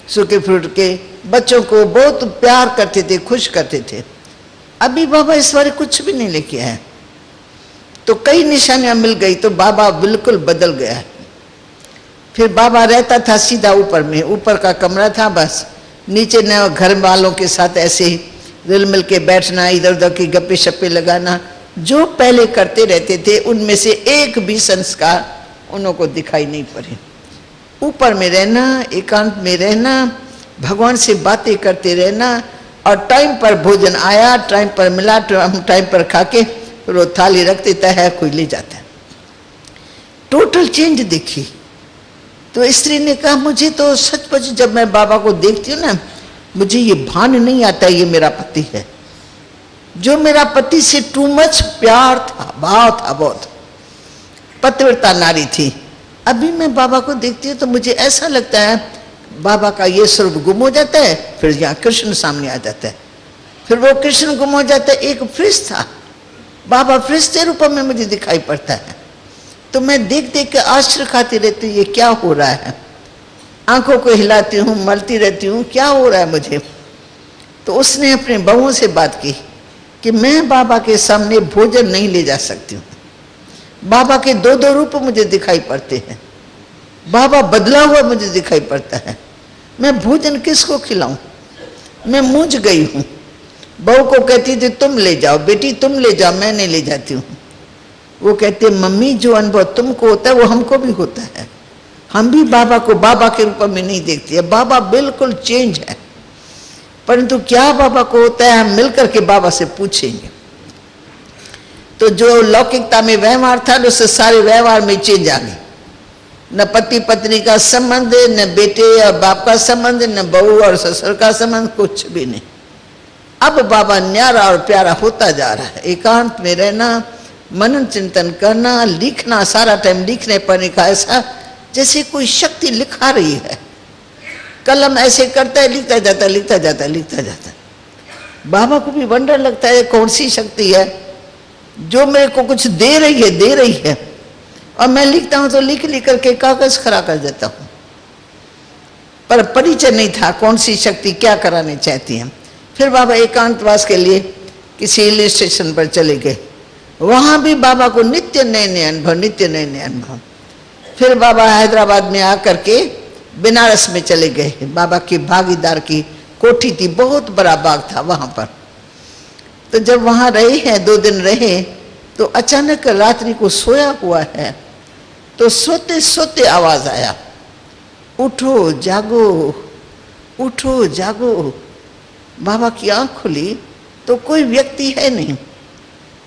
सूखे फ्रूट के। बच्चों को बहुत प्यार करते थे, खुश करते थे। अभी बाबा इस बारे कुछ भी नहीं लेके आए। तो कई निशानियां मिल गई तो बाबा बिल्कुल बदल गया है। फिर बाबा रहता था सीधा ऊपर में, ऊपर का कमरा था बस, नीचे न घर वालों के साथ ऐसे ही रिल मिल के बैठना, इधर उधर की गप्पे शप्पे लगाना, जो पहले करते रहते थे उनमें से एक भी संस्कार उनको दिखाई नहीं पड़े। ऊपर में रहना, एकांत में रहना, भगवान से बातें करते रहना, और टाइम पर भोजन आया, टाइम पर मिला, टाइम पर खा के फिर वो थाली रख देता है, कोई ले जाता है। टोटल चेंज देखी। तो स्त्री ने कहा मुझे तो सचमुच जब मैं बाबा को देखती हूँ ना, मुझे ये भान नहीं आता ये मेरा पति है। जो मेरा पति से टू मच प्यार था, भाव था, बहुत पतिव्रता नारी थी। अभी मैं बाबा को देखती हूँ तो मुझे ऐसा लगता है बाबा का ये स्वरूप गुम हो जाता है, फिर यहाँ कृष्ण सामने आ जाता है, फिर वो कृष्ण गुम हो जाता है। एक फरिश्ता, बाबा फरिश्ते रूप में मुझे दिखाई पड़ता है। तो मैं देख देख के आश्चर्य खाती रहती हूँ, ये क्या हो रहा है। आंखों को हिलाती हूँ, मलती रहती हूँ, क्या हो रहा है मुझे। तो उसने अपने बहुओं से बात की कि मैं बाबा के सामने भोजन नहीं ले जा सकती हूँ। बाबा के दो दो रूप मुझे दिखाई पड़ते हैं, बाबा बदला हुआ मुझे दिखाई पड़ता है। मैं भोजन किसको खिलाऊं। मैं मूंझ गई हूँ। बहू को कहती थी तुम ले जाओ, बेटी तुम ले जाओ, मैं नहीं ले जाती हूँ। वो कहते मम्मी जो अनुभव तुमको होता है वो हमको भी होता है, हम भी बाबा को बाबा के रूप में नहीं देखते। बाबा बिल्कुल चेंज है, परंतु क्या बाबा को होता है हम मिलकर के बाबा से पूछेंगे। तो जो लौकिकता में व्यवहार था उससे सारे व्यवहार में चेंज आ गई। न पति पत्नी का संबंध, न बेटे और बाप का संबंध, न बहू और ससुर का संबंध, कुछ भी नहीं। अब बाबा न्यारा और प्यारा होता जा रहा है। एकांत में रहना, मनन चिंतन करना, लिखना, सारा टाइम लिखने पढ़ने का, ऐसा जैसे कोई शक्ति लिखा रही है। कलम ऐसे करता है, लिखता जाता, लिखता जाता, लिखता जाता। बाबा को भी वंडर लगता है कौन सी शक्ति है जो मेरे को कुछ दे रही है, दे रही है। और मैं लिखता हूं तो लिख लिख करके कागज खड़ा कर देता हूं, पर परिचय नहीं था कौन सी शक्ति क्या कराने चाहती है। फिर बाबा एकांतवास के लिए किसी हिल स्टेशन पर चले गए। वहां भी बाबा को नित्य नए नए अनुभव, नित्य नए नए अनुभव। फिर बाबा हैदराबाद में आकर के बनारस में चले गए। बाबा की भागीदार की कोठी थी, बहुत बड़ा बाग था वहां पर। तो जब वहां रहे हैं, 2 दिन रहे, तो अचानक रात्रि को सोया हुआ है तो सोते सोते आवाज आया, उठो जागो, उठो जागो। बाबा की आंख खुली तो कोई व्यक्ति है नहीं,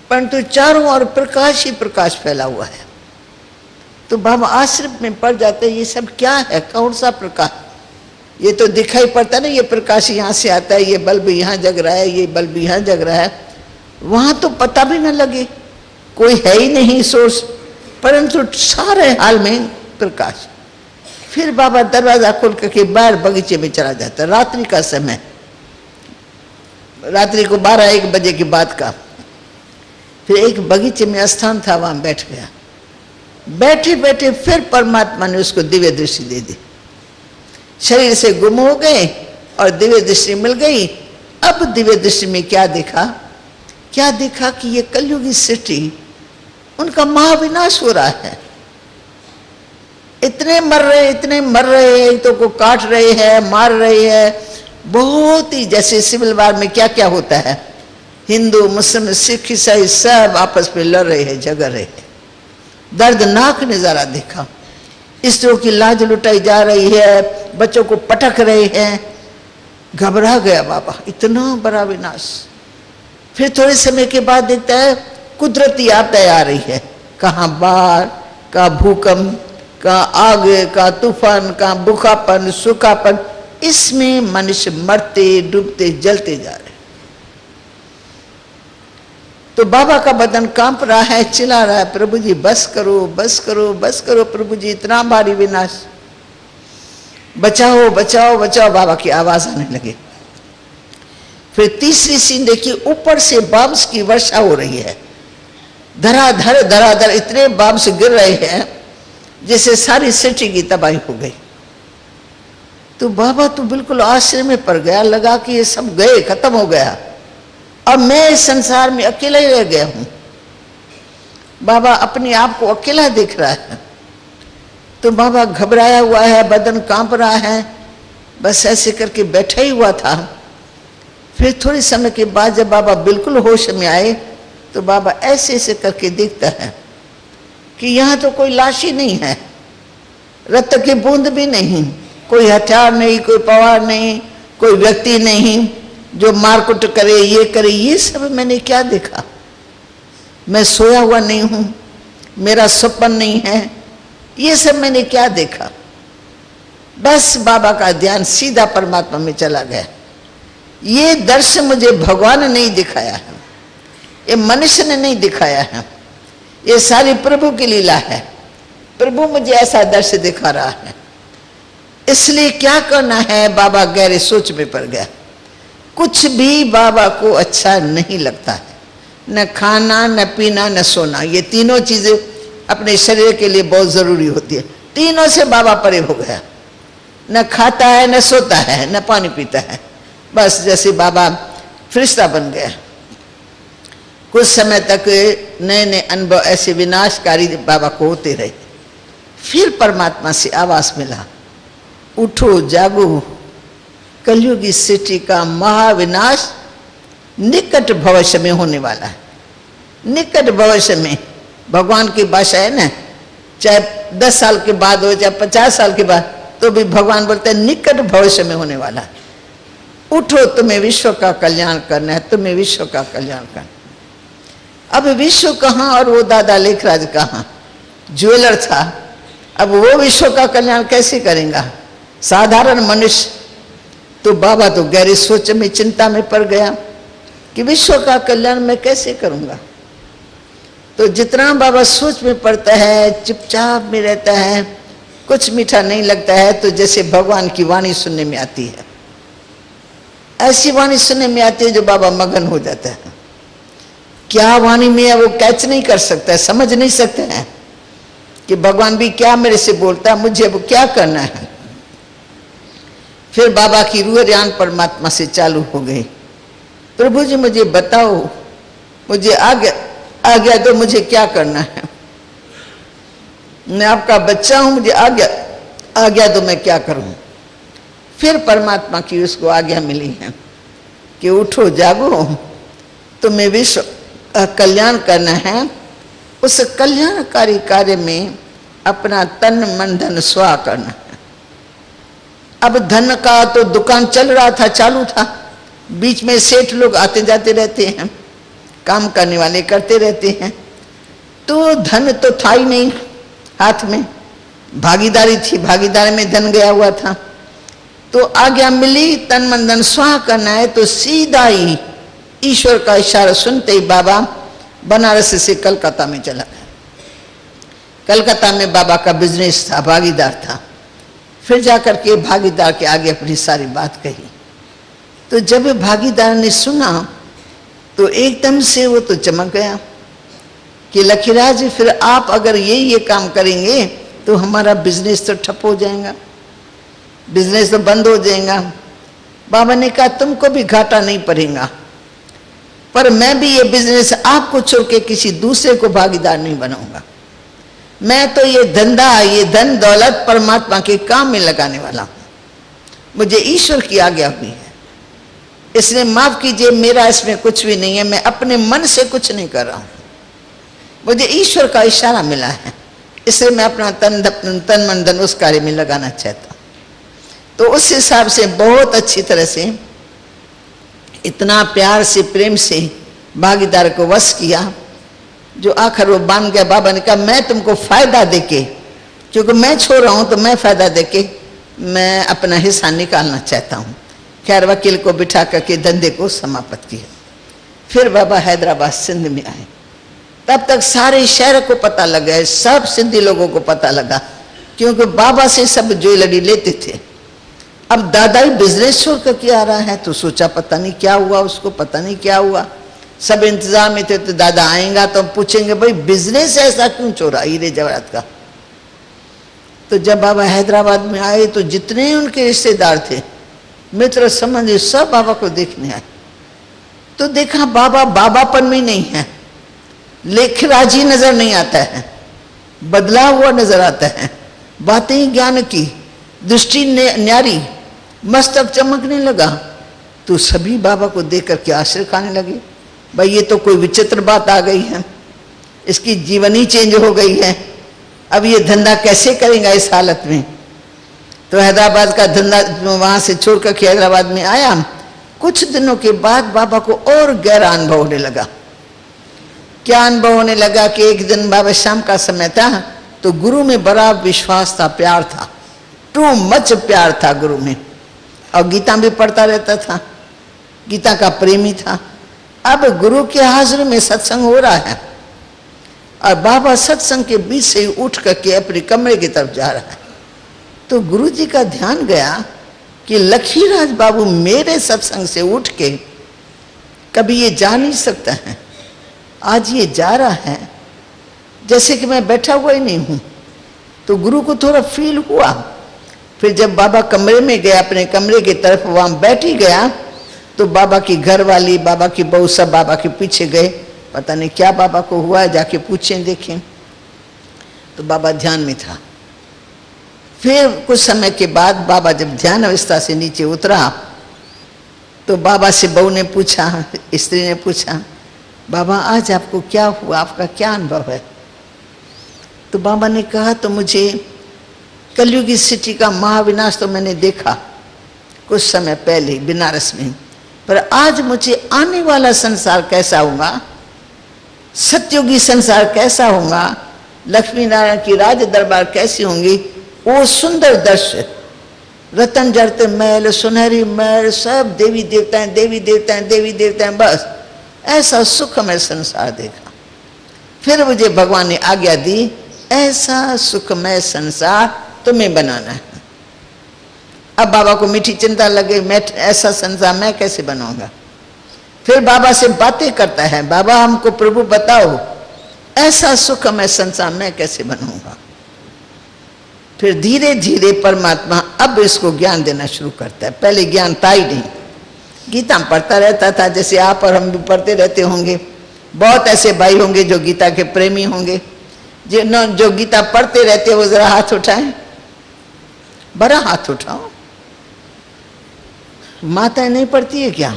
परंतु चारों ओर प्रकाश ही प्रकाश फैला हुआ है। तो बाबा आश्चर्य में पड़ जाते, ये सब क्या है, कौन सा प्रकाश। ये तो दिखाई पड़ता ना, ये प्रकाश यहाँ से आता है, ये बल्ब यहाँ जग रहा है, ये बल्ब यहाँ जग रहा है। वहां तो पता भी न लगे, कोई है ही नहीं सोर्स, परंतु सारे हाल में प्रकाश। फिर बाबा दरवाजा खोल करके बाहर बगीचे में चला जाता। रात्रि का समय, रात्रि को 12-1 बजे की बात का। फिर एक बगीचे में स्थान था, वहां बैठ गया। बैठे बैठे फिर परमात्मा ने उसको दिव्य दृष्टि दे दी। शरीर से गुम हो गए और दिव्य दृष्टि मिल गई। अब दिव्य दृष्टि में क्या देखा, क्या देखा कि ये कलयुगी सृष्टि, उनका महाविनाश हो रहा है। इतने मर रहे, इतने मर रहे हैं, तो को काट रहे हैं, मार रहे हैं। बहुत ही जैसे सिविल वार में क्या क्या होता है, हिंदू मुस्लिम सिख ईसाई सब आपस में लड़ रहे हैं, झगड़ रहे हैं। दर्दनाक नजारा देखा। स्त्रियों की लाज लुटाई जा रही है, बच्चों को पटक रहे हैं। घबरा गया बाबा, इतना बड़ा विनाश। फिर थोड़े समय के बाद देखता है कुदरती आपदा आ रही है, कहाँ बाढ़, का भूकंप, का आग, का तूफान, का भूखापन, सूखापन, इसमें मनुष्य मरते डूबते जलते जा रहे। तो बाबा का बदन कांप रहा है, चिल्ला रहा है, प्रभु जी बस करो, बस करो, बस करो, प्रभु जी इतना भारी विनाश, बचाओ बचाओ बचाओ। बाबा की आवाज आने लगी। फिर तीसरी सीन देखिए, ऊपर से बॉम्ब्स की वर्षा हो रही है, धराधर इतने बॉम्ब्स गिर रहे हैं जैसे सारी सिटी की तबाही हो गई। तो बाबा तो बिल्कुल आश्चर्य में पड़ गया, लगा कि ये सब गए, खत्म हो गया, अब मैं इस संसार में अकेला ही रह गया हूं। बाबा अपने आप को अकेला दिख रहा है। तो बाबा घबराया हुआ है, बदन कांप रहा है, बस ऐसे करके बैठा ही हुआ था। फिर थोड़े समय के बाद जब बाबा बिल्कुल होश में आए तो बाबा ऐसे ऐसे करके देखता है कि यहाँ तो कोई लाश ही नहीं है, रक्त की बूंद भी नहीं, कोई हथियार नहीं, कोई पवार नहीं, कोई व्यक्ति नहीं जो मारकुट करे, ये करे। ये सब मैंने क्या देखा? मैं सोया हुआ नहीं हूं, मेरा सपन नहीं है, ये सब मैंने क्या देखा? बस बाबा का ध्यान सीधा परमात्मा में चला गया। ये दर्शन मुझे भगवान ने नहीं दिखाया है, ये मनुष्य ने नहीं दिखाया है, ये सारी प्रभु की लीला है। प्रभु मुझे ऐसा दर्शन दिखा रहा है। इसलिए क्या करना है? बाबा गहरे सोच में पड़ गया। कुछ भी बाबा को अच्छा नहीं लगता है, न खाना, न पीना, न सोना। ये तीनों चीजें अपने शरीर के लिए बहुत जरूरी होती है। तीनों से बाबा परे हो गया, न खाता है, न सोता है, न पानी पीता है। बस जैसे बाबा फरिश्ता बन गया। कुछ समय तक नए नए अनुभव ऐसे विनाशकारी बाबा को होते रहे। फिर परमात्मा से आवाज मिला, उठो जागो, कलयुगी सिटी का महाविनाश निकट भविष्य में होने वाला है। निकट भविष्य में, भगवान की भाषा है ना, चाहे 10 साल के बाद हो, चाहे 50 साल के बाद, तो भी भगवान बोलते हैं निकट भविष्य में होने वाला है। उठो, तुम्हें विश्व का कल्याण करना है, तुम्हें विश्व का कल्याण करना। अब विश्व कहाँ और वो दादा लेखराज कहाँ? ज्वेलर था, अब वो विश्व का कल्याण कैसे करेगा? साधारण मनुष्य। तो बाबा तो गहरी सोच में, चिंता में पड़ गया कि विश्व का कल्याण मैं कैसे करूंगा। तो जितना बाबा सोच में पड़ता है, चुपचाप में रहता है, कुछ मीठा नहीं लगता है, तो जैसे भगवान की वाणी सुनने में आती है, ऐसी वाणी सुनने में आती है जो बाबा मगन हो जाता है। क्या वाणी में है वो कैच नहीं कर सकता है, समझ नहीं सकते हैं कि भगवान भी क्या मेरे से बोलता है, मुझे वो क्या करना है। फिर बाबा की रूह ज्ञान परमात्मा से चालू हो गई। प्रभु जी मुझे बताओ, मुझे आज्ञा दो, मुझे क्या करना है? मैं आपका बच्चा हूं, मुझे आज्ञा दो, मैं क्या करूं? फिर परमात्मा की उसको आज्ञा मिली है कि उठो जागो, तुम्हें विश्व कल्याण करना है। उस कल्याणकारी कार्य में अपना तन मन धन स्वा करना है। अब धन का तो दुकान चल रहा था, चालू था, बीच में सेठ लोग आते जाते रहते हैं, काम करने वाले करते रहते हैं। तो धन तो था ही नहीं हाथ में, भागीदारी थी, भागीदारी में धन गया हुआ था। तो आज्ञा मिली तन मन धन स्वाहा करना है, तो सीधा ही ईश्वर का इशारा सुनते ही बाबा बनारस से कलकत्ता में चला गया। कलकत्ता में बाबा का बिजनेस था, भागीदार था। फिर जाकर के भागीदार के आगे अपनी सारी बात कही। तो जब भागीदार ने सुना तो एकदम से वो तो चमक गया कि लखीराज फिर आप अगर ये काम करेंगे तो हमारा बिजनेस तो ठप हो जाएगा, बिजनेस तो बंद हो जाएगा। बाबा ने कहा तुमको भी घाटा नहीं पड़ेगा, पर मैं भी ये बिजनेस आपको छोड़ के किसी दूसरे को भागीदार नहीं बनाऊंगा। मैं तो ये धंधा, ये धन दौलत परमात्मा के काम में लगाने वाला हूं। मुझे ईश्वर की आज्ञा हुई है, इसलिए माफ कीजिए, मेरा इसमें कुछ भी नहीं है। मैं अपने मन से कुछ नहीं कर रहा हूं, मुझे ईश्वर का इशारा मिला है, इसलिए मैं अपना तन मन धन उस कार्य में लगाना चाहता हूं। तो उस हिसाब से बहुत अच्छी तरह से, इतना प्यार से, प्रेम से भागीदार को वश किया। जो आखिर वो मान गया। बाबा ने कहा मैं तुमको फायदा देके, क्योंकि मैं छोड़ रहा हूं तो मैं फायदा देके मैं अपना हिस्सा निकालना चाहता हूं। खैर वकील को बिठा करके धंधे को समाप्त किया। फिर बाबा हैदराबाद सिंध में आए। तब तक सारे शहर को पता लग गया, सब सिंधी लोगों को पता लगा, क्योंकि बाबा से सब ज्वेलरी लेते थे। अब दादा ही बिजनेस छोड़ करके आ रहा है, तो सोचा पता नहीं क्या हुआ उसको, पता नहीं क्या हुआ। सब इंतजाम में थे, तो दादा आएगा तो पूछेंगे भाई बिजनेस ऐसा क्यों छोड़ा हीरे जवाहरात का। तो जब बाबा हैदराबाद में आए तो जितने उनके रिश्तेदार थे, मित्र संबंधी, सब बाबा को देखने आए। तो देखा बाबा बाबापन में नहीं है, लेखराजी नजर नहीं आता है, बदला हुआ नजर आता है, बातें ज्ञान की, दृष्टि न्यारी, मस्तक चमकने लगा। तो सभी बाबा को देख करके आश्चर्य खाने लगे, भाई ये तो कोई विचित्र बात आ गई है, इसकी जीवन ही चेंज हो गई है, अब ये धंधा कैसे करेगा इस हालत में। तो हैदराबाद का धंधा वहां से छोड़ करके हैदराबाद में आया। कुछ दिनों के बाद बाबा को और गहरा अनुभव होने लगा। क्या अनुभव होने लगा कि एक दिन बाबा शाम का समय था, तो गुरु में बड़ा विश्वास था, प्यार था, टू मच प्यार था गुरु में, और गीता भी पढ़ता रहता था, गीता का प्रेमी था। अब गुरु के हाजिर में सत्संग हो रहा है और बाबा सत्संग के बीच से ही उठ करके अपने कमरे की तरफ जा रहा है। तो गुरु जी का ध्यान गया कि लखीराज बाबू मेरे सत्संग से उठ के कभी ये जा नहीं सकता है, आज ये जा रहा है जैसे कि मैं बैठा हुआ ही नहीं हूं। तो गुरु को थोड़ा फील हुआ। फिर जब बाबा कमरे में गया, अपने कमरे की तरफ वहां बैठ ही गया, तो बाबा की घरवाली, बाबा की बहू सब बाबा के पीछे गए। पता नहीं क्या बाबा को हुआ, जाके पूछें देखें। तो बाबा ध्यान में था। फिर कुछ समय के बाद बाबा जब ध्यान अवस्था से नीचे उतरा, तो बाबा से बहू ने पूछा, स्त्री ने पूछा, बाबा आज आपको क्या हुआ, आपका क्या अनुभव है। तो बाबा ने कहा, तो मुझे कलयुगी सिटी का महाविनाश तो मैंने देखा कुछ समय पहले बनारस में, पर आज मुझे आने वाला संसार कैसा होगा, सतयुगी संसार कैसा होगा, लक्ष्मी नारायण की राज दरबार कैसी होंगी, वो सुंदर दृश्य, रतन जड़ते महल, सुनहरी महल, सब देवी देवताएं, देवी देवताएं, देवी देवताएं, बस ऐसा सुखमय संसार देखा। फिर मुझे भगवान ने आज्ञा दी, ऐसा सुखमय संसार तुम्हें बनाना है। अब बाबा को मीठी चिंता लगे, मैं ऐसा संसार मैं कैसे बनाऊंगा। फिर बाबा से बातें करता है, बाबा हमको प्रभु बताओ ऐसा सुखमय संसार मैं कैसे बनाऊंगा। फिर धीरे धीरे परमात्मा अब इसको ज्ञान देना शुरू करता है। पहले ज्ञान था ही नहीं, गीता पढ़ता रहता था, जैसे आप और हम भी पढ़ते रहते होंगे। बहुत ऐसे भाई होंगे जो गीता के प्रेमी होंगे, जो गीता पढ़ते रहते, वो जरा हाथ उठाएं, बड़ा हाथ उठाओ। माताएं नहीं पढ़ती है क्या?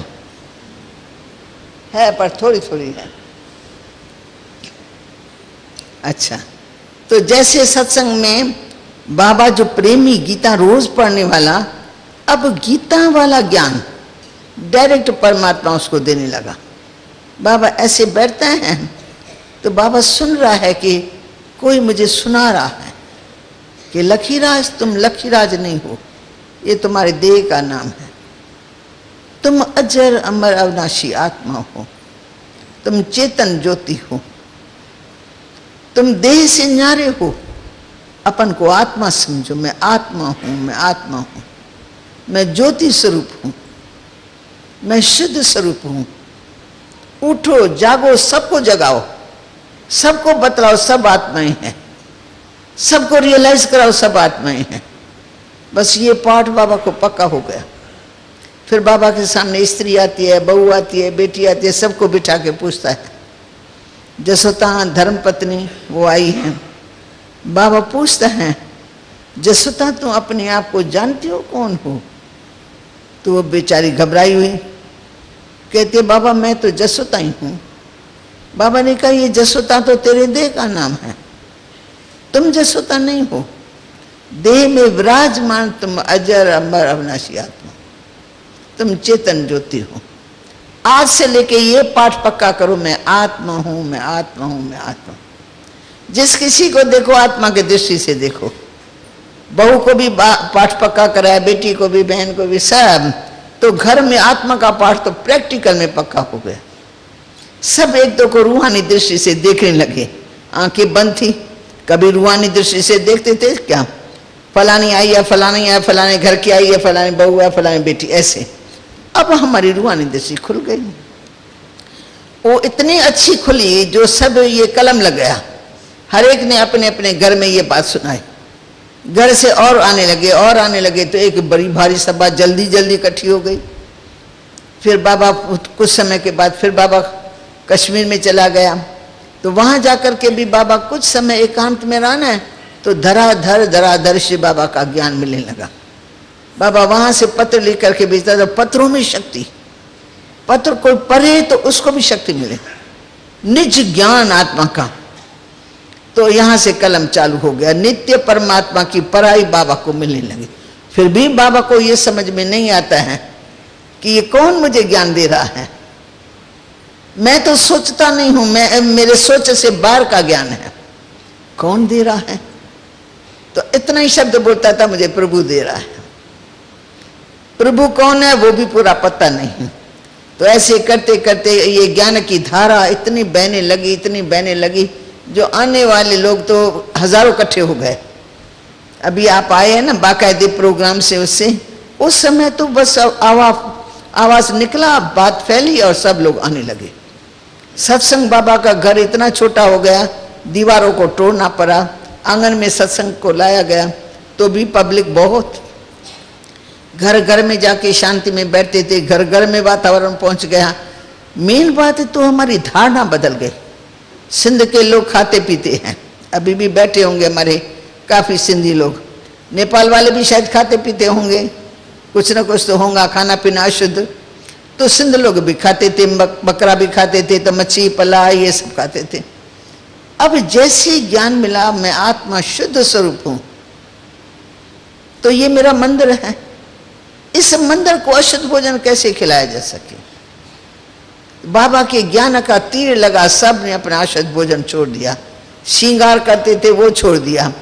है, पर थोड़ी थोड़ी है। अच्छा, तो जैसे सत्संग में बाबा जो प्रेमी गीता रोज पढ़ने वाला, अब गीता वाला ज्ञान डायरेक्ट परमात्मा उसको देने लगा। बाबा ऐसे बैठते हैं तो बाबा सुन रहा है कि कोई मुझे सुना रहा है कि लखीराज तुम लखीराज नहीं हो, ये तुम्हारे देह का नाम है। तुम अजर अमर अविनाशी आत्मा हो, तुम चेतन ज्योति हो, तुम देह से न्यारे हो। अपन को आत्मा समझो, मैं आत्मा हूं, मैं आत्मा हूं, मैं ज्योति स्वरूप हूं, मैं शुद्ध स्वरूप हूं। उठो जागो, सबको जगाओ, सबको बतलाओ सब आत्माएं हैं, सबको रियलाइज कराओ सब आत्माएं हैं। बस ये पाठ बाबा को पक्का हो गया। फिर बाबा के सामने स्त्री आती है, बहू आती है, बेटी आती है, सबको बिठा के पूछता है। जसोता धर्म पत्नी वो आई है। बाबा पूछते हैं, जसोता तुम अपने आप को जानती हो कौन हो? तो वो बेचारी घबराई हुई कहती, बाबा मैं तो जसोता ही हूं। बाबा ने कहा, ये जसोता तो तेरे देह का नाम है, तुम जसोता नहीं हो। देह में विराजमान तुम अजर अमर अविनाशी आत्मा, तुम चेतन ज्योति हो। आज से लेके ये पाठ पक्का करो, मैं आत्मा हूं, मैं आत्मा हूं, मैं आत्मा हूं। जिस किसी को देखो आत्मा की दृष्टि से देखो। बहू को भी पाठ पक्का कराया, बेटी को भी, बहन को भी, सब। तो घर में आत्मा का पाठ तो प्रैक्टिकल में पक्का हो गया। सब एक दो को रूहानी दृष्टि से देखने लगे। आंखें बंद थी, कभी रूहानी दृष्टि से देखते थे क्या, फलानी आई है, फलानी है, फलाने घर की आई है, फलानी बहू है, फलानी बेटी, ऐसे। अब हमारी रूहानी दृष्टि खुल गई, वो इतनी अच्छी खुली जो सब ये कलम लग गया। हर एक ने अपने अपने घर में ये बात सुनाई। घर से और आने लगे, और आने लगे, तो एक बड़ी भारी सभा जल्दी जल्दी इकट्ठी हो गई। फिर बाबा कुछ समय के बाद फिर बाबा कश्मीर में चला गया, तो वहां जाकर के भी बाबा कुछ समय एकांत में रहना है, तो धराधर से बाबा का ज्ञान मिलने लगा। बाबा वहां से पत्र लिख करके भेजता था, पत्रों में शक्ति, पत्र कोई पढ़े तो उसको भी शक्ति मिले, निज ज्ञान आत्मा का। तो यहां से कलम चालू हो गया, नित्य परमात्मा की पराई बाबा को मिलने लगी। फिर भी बाबा को यह समझ में नहीं आता है कि ये कौन मुझे ज्ञान दे रहा है। मैं तो सोचता नहीं हूं, मैं मेरे सोच से बाहर का ज्ञान है, कौन दे रहा है। तो इतना ही शब्द बोलता था, मुझे प्रभु दे रहा है। प्रभु कौन है वो भी पूरा पता नहीं। तो ऐसे करते करते ये ज्ञान की धारा इतनी बहने लगी, इतनी बहने लगी, जो आने वाले लोग तो हजारों इकट्ठे हो गए। अभी आप आए हैं ना बाकायदे प्रोग्राम से, उससे उस समय तो बस आवाज निकला, बात फैली और सब लोग आने लगे। सत्संग बाबा का घर इतना छोटा हो गया, दीवारों को तोड़ना पड़ा, आंगन में सत्संग को लाया गया, तो भी पब्लिक बहुत। घर घर में जाके शांति में बैठते थे, घर घर में वातावरण पहुंच गया। मेन बात है तो हमारी धारणा बदल गई। सिंध के लोग खाते पीते हैं, अभी भी बैठे होंगे हमारे काफी सिंधी लोग। नेपाल वाले भी शायद खाते पीते होंगे, कुछ ना कुछ तो होगा, खाना पीना अशुद्ध। तो सिंध लोग भी खाते थे, बकरा भी खाते थे, तो मच्छी पला ये सब खाते थे। अब जैसे ज्ञान मिला मैं आत्मा शुद्ध स्वरूप हूं, तो ये मेरा मंदिर है, इस मंदिर को अशुद्ध भोजन कैसे खिलाया जा सके। बाबा के ज्ञान का तीर लगा, सब ने अपना अशुद्ध भोजन छोड़ दिया। श्रृंगार करते थे वो छोड़ दिया,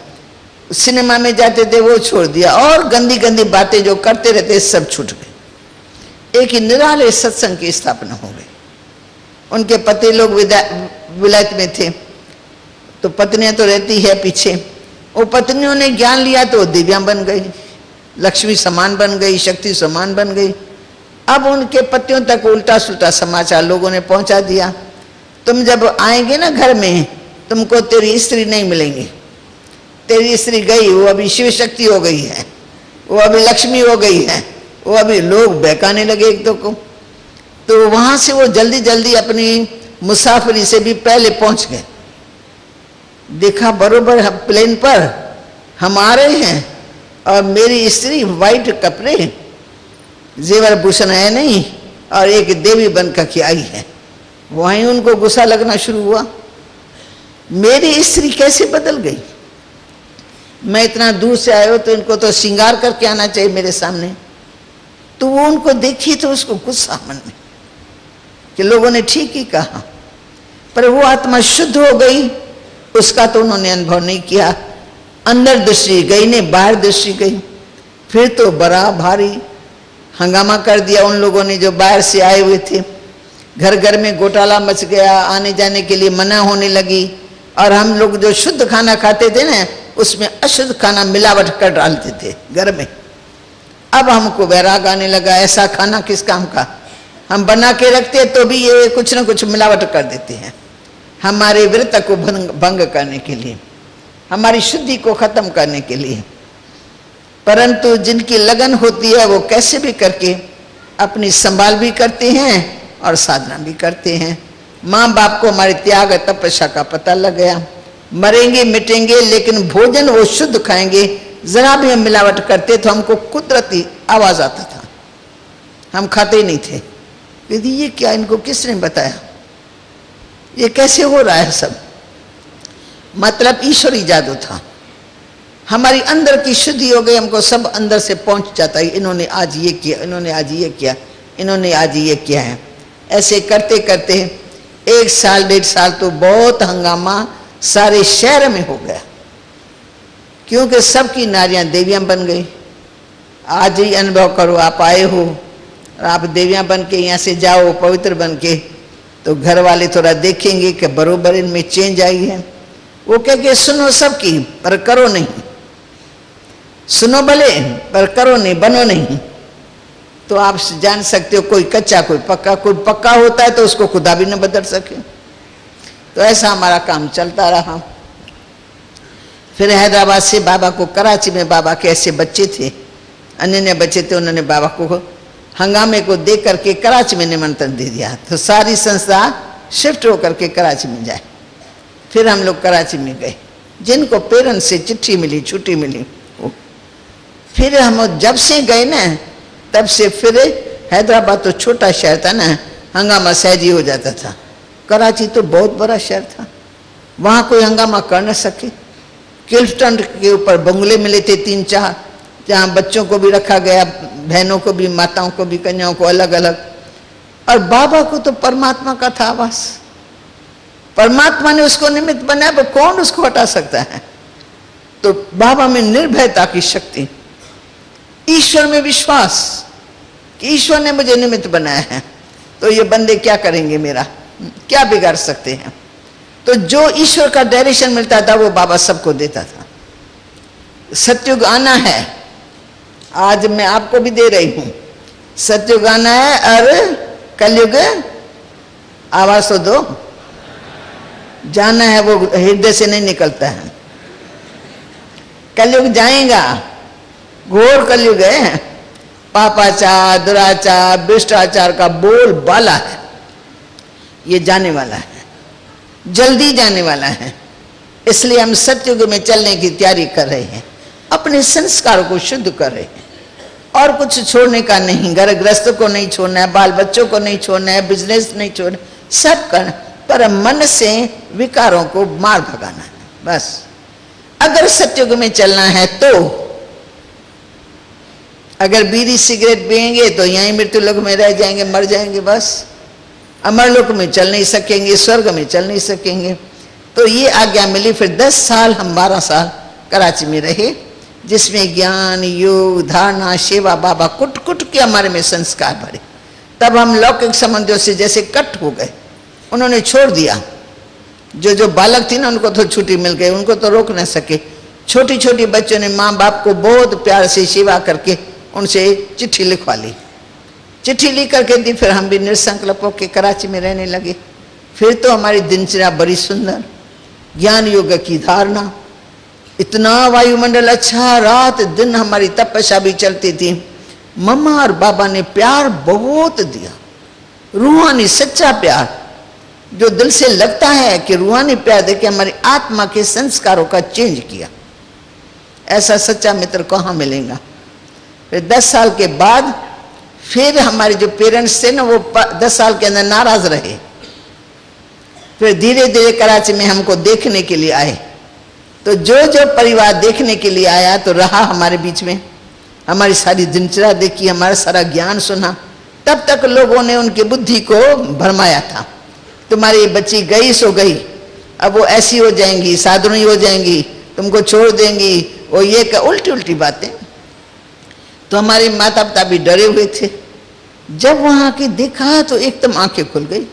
सिनेमा में जाते थे वो छोड़ दिया, और गंदी गंदी बातें जो करते रहते सब छूट गए। एक ही निराले सत्संग की स्थापना हो गई। उनके पति लोग विलायत में थे, तो पत्नियां तो रहती है पीछे। वो पत्नियों ने ज्ञान लिया तो दिव्या बन गई, लक्ष्मी समान बन गई, शक्ति समान बन गई। अब उनके पतियों तक उल्टा सुल्टा समाचार लोगों ने पहुंचा दिया। तुम जब आएंगे ना घर में, तुमको तेरी स्त्री नहीं मिलेंगी, तेरी स्त्री गई, वो अभी शिव शक्ति हो गई है, वो अभी लक्ष्मी हो गई है। वो अभी लोग बहकाने लगे एक दो को। तो वहां से वो जल्दी जल्दी अपनी मुसाफिरी से भी पहले पहुंच गए। देखा बरोबर प्लेन पर हम आ रहे हैं, और मेरी स्त्री व्हाइट कपड़े, जेवर भूषण है नहीं, और एक देवी बनकर के आई है। वहीं उनको गुस्सा लगना शुरू हुआ, मेरी स्त्री कैसे बदल गई। मैं इतना दूर से आया हूं तो इनको तो श्रृंगार करके आना चाहिए मेरे सामने। तो वो उनको देखी तो उसको गुस्सा मन में कि लोगों ने ठीक ही कहा, पर वो आत्मा शुद्ध हो गई, उसका तो उन्होंने अनुभव नहीं किया। अंदर दृष्टि गई ने बाहर दृष्टि गई। फिर तो बड़ा भारी हंगामा कर दिया उन लोगों ने जो बाहर से आए हुए थे। घर घर में घोटाला मच गया, आने जाने के लिए मना होने लगी। और हम लोग जो शुद्ध खाना खाते थे ना, उसमें अशुद्ध खाना मिलावट कर डालते थे घर में। अब हमको वैराग आने लगा, ऐसा खाना किस काम का। हम बना के रखते तो भी ये कुछ ना कुछ मिलावट कर देते हैं, हमारे व्रत को भंग करने के लिए, हमारी शुद्धि को खत्म करने के लिए। परंतु जिनकी लगन होती है वो कैसे भी करके अपनी संभाल भी करते हैं और साधना भी करते हैं। माँ बाप को हमारे त्याग तपस्या का पता लग गया। मरेंगे मिटेंगे, लेकिन भोजन वो शुद्ध खाएंगे। जरा भी हम मिलावट करते तो हमको कुदरती आवाज आता था, हम खाते ही नहीं थे। यदि ये क्या, इनको किसने बताया, ये कैसे हो रहा है सब। मतलब ईश्वरी जादू था। हमारी अंदर की शुद्धि हो गई, हमको सब अंदर से पहुंच जाता है। इन्होंने आज ये किया, इन्होंने आज ये किया, इन्होंने आज ये किया है। ऐसे करते करते 1 साल 1.5 साल तो बहुत हंगामा सारे शहर में हो गया, क्योंकि सबकी नारियां देवियां बन गई। आज ही अनुभव करो, आप आए हो और आप देवियां बन के यहाँ से जाओ पवित्र बन के, तो घर वाले थोड़ा देखेंगे कि बरोबर इनमें चेंज आई है। वो कह के सुनो सबकी पर करो नहीं, सुनो भले पर करो नहीं, बनो नहीं। तो आप जान सकते हो कोई कच्चा कोई पक्का, कोई पक्का होता है तो उसको खुदा भी न बदल सके। तो ऐसा हमारा काम चलता रहा। फिर हैदराबाद से बाबा को, कराची में बाबा के ऐसे बच्चे थे, अन्य बच्चे थे, उन्होंने बाबा को हंगामे को देख करके कराची में निमंत्रण दे दिया। तो सारी संस्था शिफ्ट होकर के कराची में जाए। फिर हम लोग कराची में गए, जिनको पेरेंट्स से चिट्ठी मिली, छुट्टी मिली। फिर हम जब से गए ना, तब से फिर हैदराबाद तो छोटा शहर था ना, हंगामा सहज ही हो जाता था। कराची तो बहुत बड़ा शहर था, वहाँ कोई हंगामा कर न सके। किल्टन के ऊपर बंगले मिले थे 3-4, जहाँ बच्चों को भी रखा गया, बहनों को भी, माताओं को भी, कन्याओं को अलग अलग। और बाबा को तो परमात्मा का था आवास, परमात्मा ने उसको निमित्त बनाया, पर कौन उसको हटा सकता है। तो बाबा में निर्भयता की शक्ति, ईश्वर में विश्वास कि ईश्वर ने मुझे निमित्त बनाया है, तो ये बंदे क्या करेंगे, मेरा क्या बिगाड़ सकते हैं। तो जो ईश्वर का डायरेक्शन मिलता था वो बाबा सबको देता था। सतयुग आना है, आज मैं आपको भी दे रही हूं, सतयुग आना है और कलयुग, आवाज तो दो, जाना है, वो हृदय से नहीं निकलता है। कलयुग जाएगा, घोर कलयुग है, पापाचार, दुराचार, भ्रष्टाचार का बोल बाला है, ये जाने वाला है, जल्दी जाने वाला है। इसलिए हम सतयुग में चलने की तैयारी कर रहे हैं, अपने संस्कारों को शुद्ध कर रहे हैं, और कुछ छोड़ने का नहीं। घर गृहस्थ को नहीं छोड़ना है, बाल बच्चों को नहीं छोड़ना है, बिजनेस नहीं छोड़ना, सब करना, पर मन से विकारों को मार भगाना है बस। अगर सतयुग में चलना है तो अगर बीड़ी सिगरेट पिएंगे तो यहीं मृत्यु लोक में रह जाएंगे, मर जाएंगे बस। अमर लोक में चल नहीं सकेंगे, स्वर्ग में चल नहीं सकेंगे। तो ये आज्ञा मिली। फिर 10 साल, हम 12 साल कराची में रहे, जिसमें ज्ञान, योग, धारणा, सेवा, बाबा कुट कुट के हमारे में संस्कार भरे। तब हम लौकिक संबंधियों से जैसे कट हो गए, उन्होंने छोड़ दिया। जो बालक थी ना, उनको तो छुट्टी मिल गई, उनको तो रोक न सके। छोटी छोटी बच्चों ने माँ बाप को बहुत प्यार से सेवा करके उनसे चिट्ठी लिखवा ली, चिट्ठी लिख करके दी। फिर हम भी निसंकल्प होकर कराची में रहने लगे। फिर तो हमारी दिनचर्या बड़ी सुंदर, ज्ञान योग की धारणा, इतना वायुमंडल अच्छा, रात दिन हमारी तपस्या भी चलती थी। मम्मा और बाबा ने प्यार बहुत दिया, रूहानी सच्चा प्यार, जो दिल से लगता है कि रूहानी प्यार देके हमारी आत्मा के संस्कारों का चेंज किया। ऐसा सच्चा मित्र कहाँ मिलेगा। फिर 10 साल के बाद फिर हमारे जो पेरेंट्स थे ना, वो 10 साल के अंदर नाराज रहे। फिर धीरे धीरे कराची में हमको देखने के लिए आए। तो जो परिवार देखने के लिए आया तो रहा हमारे बीच में, हमारी सारी दिनचर्या देखी, हमारा सारा ज्ञान सुना। तब तक लोगों ने उनकी बुद्धि को भरमाया था, तुम्हारी बच्ची गई सो गई, अब वो ऐसी हो जाएंगी, साधुनी हो जाएंगी, तुमको छोड़ देंगी, वो ये उल्टी उल्टी बातें। तो हमारे माता पिता भी डरे हुए थे। जब वहां के देखा तो एकदम आंखें खुल गई।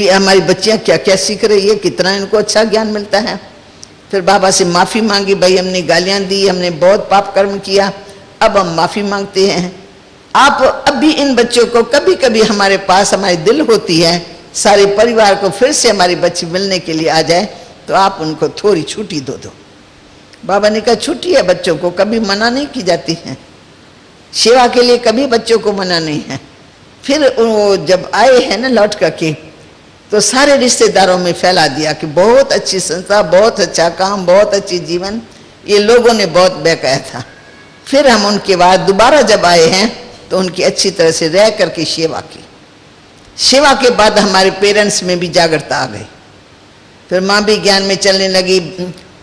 हमारी बच्चियां क्या क्या सीख रही है, कितना इनको अच्छा ज्ञान मिलता है। फिर बाबा से माफी मांगी, भाई हमने गालियां दी, हमने बहुत पाप कर्म किया, अब हम माफी मांगते हैं। आप अभी इन बच्चों को, कभी कभी हमारे पास हमारी दिल होती है सारे परिवार को फिर से हमारी बच्ची मिलने के लिए आ जाए, तो आप उनको थोड़ी छुट्टी दो। बाबा ने कहा छुट्टी है बच्चों को, कभी मना नहीं की जाती है, सेवा के लिए कभी बच्चों को मना नहीं है। फिर वो जब आए हैं ना लौट करके, तो सारे रिश्तेदारों में फैला दिया कि बहुत अच्छी संस्था, बहुत अच्छा काम, बहुत अच्छी जीवन, ये लोगों ने बहुत बहकाया था। फिर हम उनके बाद दोबारा जब आए हैं तो उनकी अच्छी तरह से रह करके सेवा की। सेवा के बाद हमारे पेरेंट्स में भी जागरूकता आ गई। फिर माँ भी ज्ञान में चलने लगी,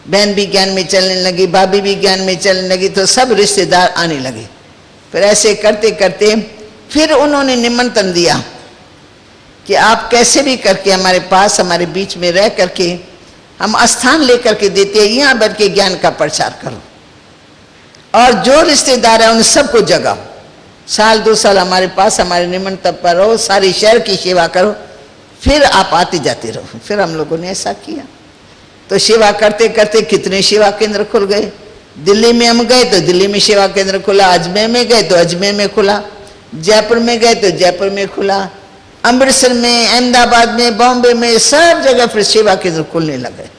बहन भी ज्ञान में चलने लगी, भाभी भी ज्ञान में चलने लगी, तो सब रिश्तेदार आने लगे। फिर ऐसे करते करते फिर उन्होंने निमंत्रण दिया कि आप कैसे भी करके हमारे पास, हमारे बीच में रह करके हम स्थान लेकर के देते हैं, यहाँ बैठ के ज्ञान का प्रचार करो और जो रिश्तेदार है उन सबको जगाओ, साल 2 साल हमारे पास, हमारे निमंत्रण पर रहो, सारी शहर की सेवा करो, फिर आप आते जाते रहो। फिर हम लोगों ने ऐसा किया। तो सेवा करते करते कितने सेवा केंद्र खुल गए। दिल्ली में हम गए तो दिल्ली में सेवा केंद्र खुला, अजमेर में गए तो अजमेर में खुला, जयपुर में गए तो जयपुर में खुला, अमृतसर में, अहमदाबाद में, बॉम्बे में, सब जगह फिर सेवा केंद्र खुलने लगे।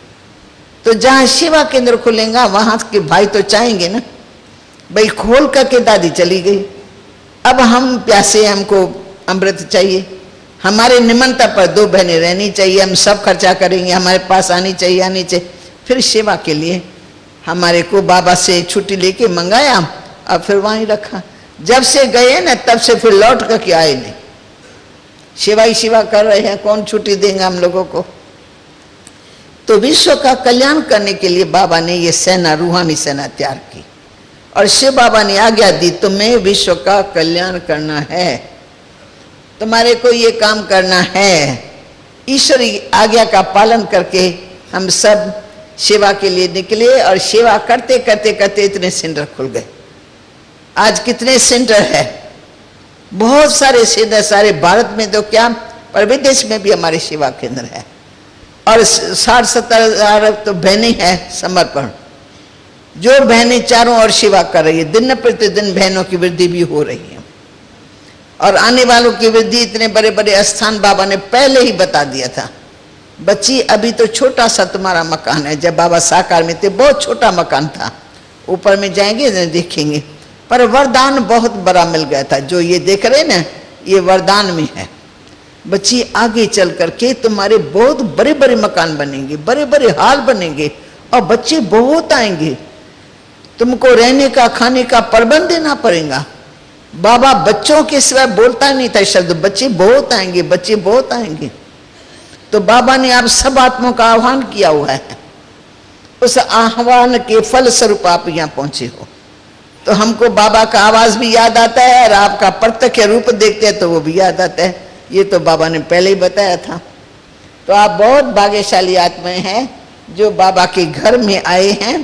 तो जहाँ सेवा केंद्र खुलेगा वहाँ के भाई तो चाहेंगे ना, भाई खोल करके दादी चली गई, अब हम प्यासे, हमको अमृत चाहिए, हमारे निमंत्रण पर 2 बहनें रहनी चाहिए, हम सब खर्चा करेंगे, हमारे पास आनी चाहिए। फिर सेवा के लिए हमारे को बाबा से छुट्टी लेके मंगाया और फिर वहीं रखा। जब से गए ना तब से फिर लौट करके आए नहीं, सेवा ही सेवा कर रहे हैं, कौन छुट्टी देंगे हम लोगों को। तो विश्व का कल्याण करने के लिए बाबा ने ये सेना, रूहानी सेना तैयार की और शिव बाबा ने आज्ञा दी, तुम्हें विश्व का कल्याण करना है, तुम्हारे को ये काम करना है। ईश्वरी आज्ञा का पालन करके हम सब सेवा के लिए निकले और सेवा करते करते करते इतने सेंटर खुल गए। आज कितने सेंटर है, बहुत सारे सेंटर, सारे भारत में तो क्या, पर विदेश में भी हमारे सेवा केंद्र है और 60-70 हज़ार तो बहनें हैं समर्पण, जो बहनें चारों ओर सेवा कर रही है। दिन प्रतिदिन बहनों की वृद्धि भी हो रही है और आने वालों की वृद्धि। इतने बड़े बड़े स्थान बाबा ने पहले ही बता दिया था। बच्ची अभी तो छोटा सा तुम्हारा मकान है, जब बाबा साकार में थे बहुत छोटा मकान था, ऊपर में जाएंगे देखेंगे, पर वरदान बहुत बड़ा मिल गया था। जो ये देख रहे ना, ये वरदान में है। बच्ची आगे चल करके तुम्हारे बहुत बड़े बड़े मकान बनेंगे, बड़े बड़े हाल बनेंगे और बच्चे बहुत आएंगे, तुमको रहने का, खाने का प्रबंध देना पड़ेगा। बाबा बच्चों के सिवाय बोलता नहीं था शब्द, बच्चे बहुत आएंगे, बच्चे बहुत आएंगे। तो बाबा ने आप सब आत्माओं का आह्वान किया हुआ है, उस आह्वान के फल स्वरूप आप यहाँ पहुंचे हो। तो हमको बाबा का आवाज भी याद आता है और आपका प्रत्यक्ष रूप देखते हैं तो वो भी याद आता है। ये तो बाबा ने पहले ही बताया था। तो आप बहुत भाग्यशाली आत्माएं हैं जो बाबा के घर में आए हैं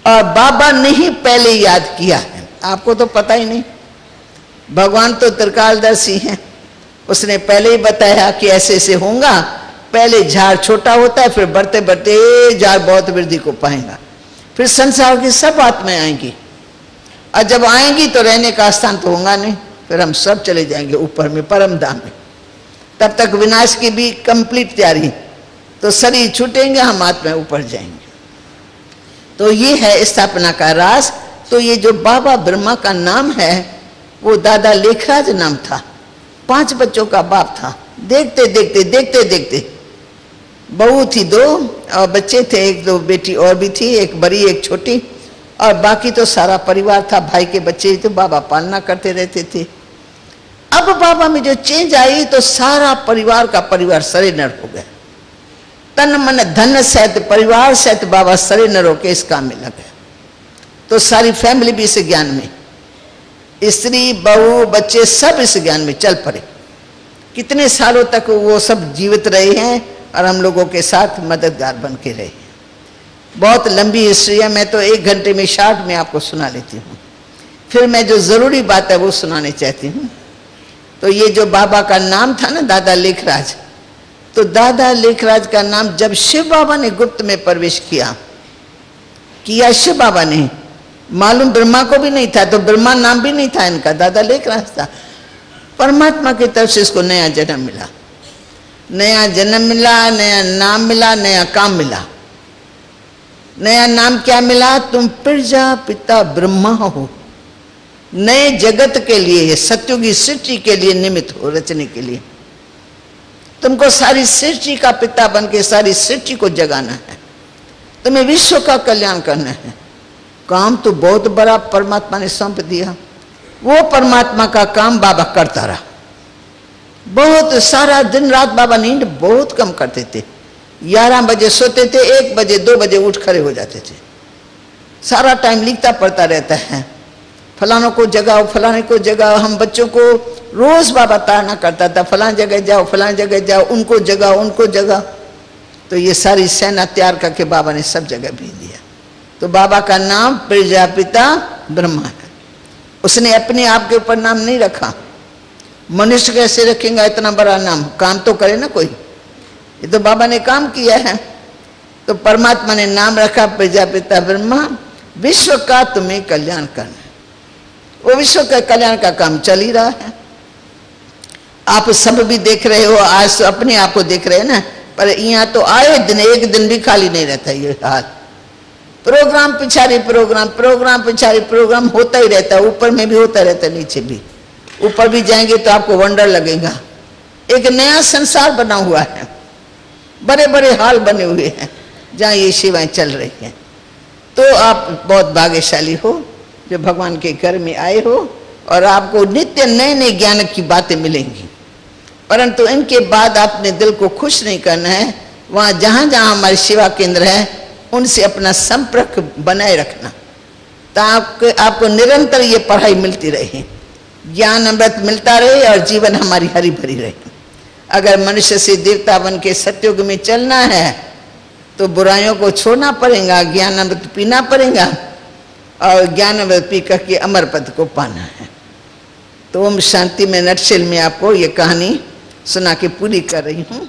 और बाबा ने ही पहले याद किया है, आपको तो पता ही नहीं। भगवान तो त्रिकालदर्शी हैं, उसने पहले ही बताया कि ऐसे ऐसे होगा। पहले झाड़ छोटा होता है, फिर बढ़ते बढ़ते झाड़ बहुत वृद्धि को पाएगा, फिर संसार की सब आत्माएं आएंगी और जब आएंगी तो रहने का स्थान तो होगा नहीं, फिर हम सब चले जाएंगे ऊपर में परम धाम में। तब तक विनाश की भी कंप्लीट तैयारी, तो शरीर छूटेंगे, हम आत्मा ऊपर जाएंगे। तो ये है स्थापना का राज। तो ये जो बाबा ब्रह्मा का नाम है वो दादा लेखराज नाम था, 5 बच्चों का बाप था। देखते देखते देखते देखते बहू थी 2 और बच्चे थे, 1-2 बेटी और भी थी, एक बड़ी एक छोटी, और बाकी तो सारा परिवार था। भाई के बच्चे तो बाबा पालना करते रहते थे। अब बाबा में जो चेंज आई तो सारा परिवार का परिवार सरेंडर हो गया, तन मन धन सहित परिवार सहित बाबा सरेंडर होकर इस काम में लगे। तो सारी फैमिली भी इस ज्ञान में, स्त्री बहू बच्चे सब इस ज्ञान में चल पड़े। कितने सालों तक वो सब जीवित रहे हैं और हम लोगों के साथ मददगार बन के रहे हैं। बहुत लंबी हिस्ट्री है, मैं तो 1 घंटे में शॉर्ट में आपको सुना लेती हूँ, फिर मैं जो जरूरी बात है वो सुनाने चाहती हूँ। तो ये जो बाबा का नाम था ना दादा लेखराज, तो दादा लेखराज का नाम जब शिव बाबा ने गुप्त में प्रवेश किया शिव बाबा ने, मालूम ब्रह्मा को भी नहीं था, तो ब्रह्मा नाम भी नहीं था इनका, दादा लेखराज था। परमात्मा की तरफ से इसको नया जन्म मिला, नया जन्म मिला, नया नाम मिला, नया काम मिला। नया नाम क्या मिला? तुम प्रजापिता ब्रह्मा हो, नए जगत के लिए, सत्युगी सृष्टि के लिए निमित्त हो, रचने के लिए। तुमको सारी सृष्टि का पिता बन के सारी सृष्टि को जगाना है, तुम्हें विश्व का कल्याण करना है। काम तो बहुत बड़ा परमात्मा ने सौंप दिया। वो परमात्मा का काम बाबा करता रहा, बहुत सारा दिन रात। बाबा नींद बहुत कम करते थे, 11 बजे सोते थे, 1 बजे 2 बजे उठ खड़े हो जाते थे। सारा टाइम लिखता पढ़ता रहता है, फलानों को जगाओ, फलाने को जगाओ। हम बच्चों को रोज बाबा ताड़ना करता था, फलान जगह जाओ, फलान जगह जाओ, उनको जगाओ, उनको जगाओ। तो ये सारी सेना तैयार करके बाबा ने सब जगह भेज दिया। तो बाबा का नाम प्रजापिता ब्रह्मा है। उसने अपने आप के ऊपर नाम नहीं रखा। मनुष्य कैसे रखेगा इतना बड़ा नाम? काम तो करे ना कोई। ये तो बाबा ने काम किया है। तो परमात्मा ने नाम रखा प्रजापिता ब्रह्मा, विश्व का तुम्हें कल्याण करना। वो विश्व का कल्याण का काम चल ही रहा है। आप सब भी देख रहे हो, आज तो अपने आप को देख रहे हैं ना, पर यहाँ तो आए दिन एक दिन भी खाली नहीं रहता। ये हाल प्रोग्राम पिछाड़ी प्रोग्राम, प्रोग्राम पिछाड़ी प्रोग्राम होता ही रहता है। ऊपर में भी होता रहता है, नीचे भी। ऊपर भी जाएंगे तो आपको वंडर लगेगा। एक नया संसार बना हुआ है, बड़े बड़े हाल बने हुए हैं जहाँ ये सेवाएं चल रही हैं। तो आप बहुत भाग्यशाली हो जो भगवान के घर में आए हो, और आपको नित्य नए नए ज्ञान की बातें मिलेंगी। परंतु इनके बाद अपने दिल को खुश नहीं करना है। वहाँ जहाँ जहाँ हमारे सेवा केंद्र है उनसे अपना संपर्क बनाए रखना, ताकि आपको निरंतर ये पढ़ाई मिलती रहे, ज्ञान अमृत मिलता रहे और जीवन हमारी हरी भरी रहे। अगर मनुष्य से देवता बन के सतयुग में चलना है तो बुराइयों को छोड़ना पड़ेगा, ज्ञान अमृत पीना पड़ेगा, और ज्ञान अमृत पी करके अमर पद को पाना है। तो ओम शांति में नटशेल में आपको ये कहानी सुना के पूरी कर रही हूँ।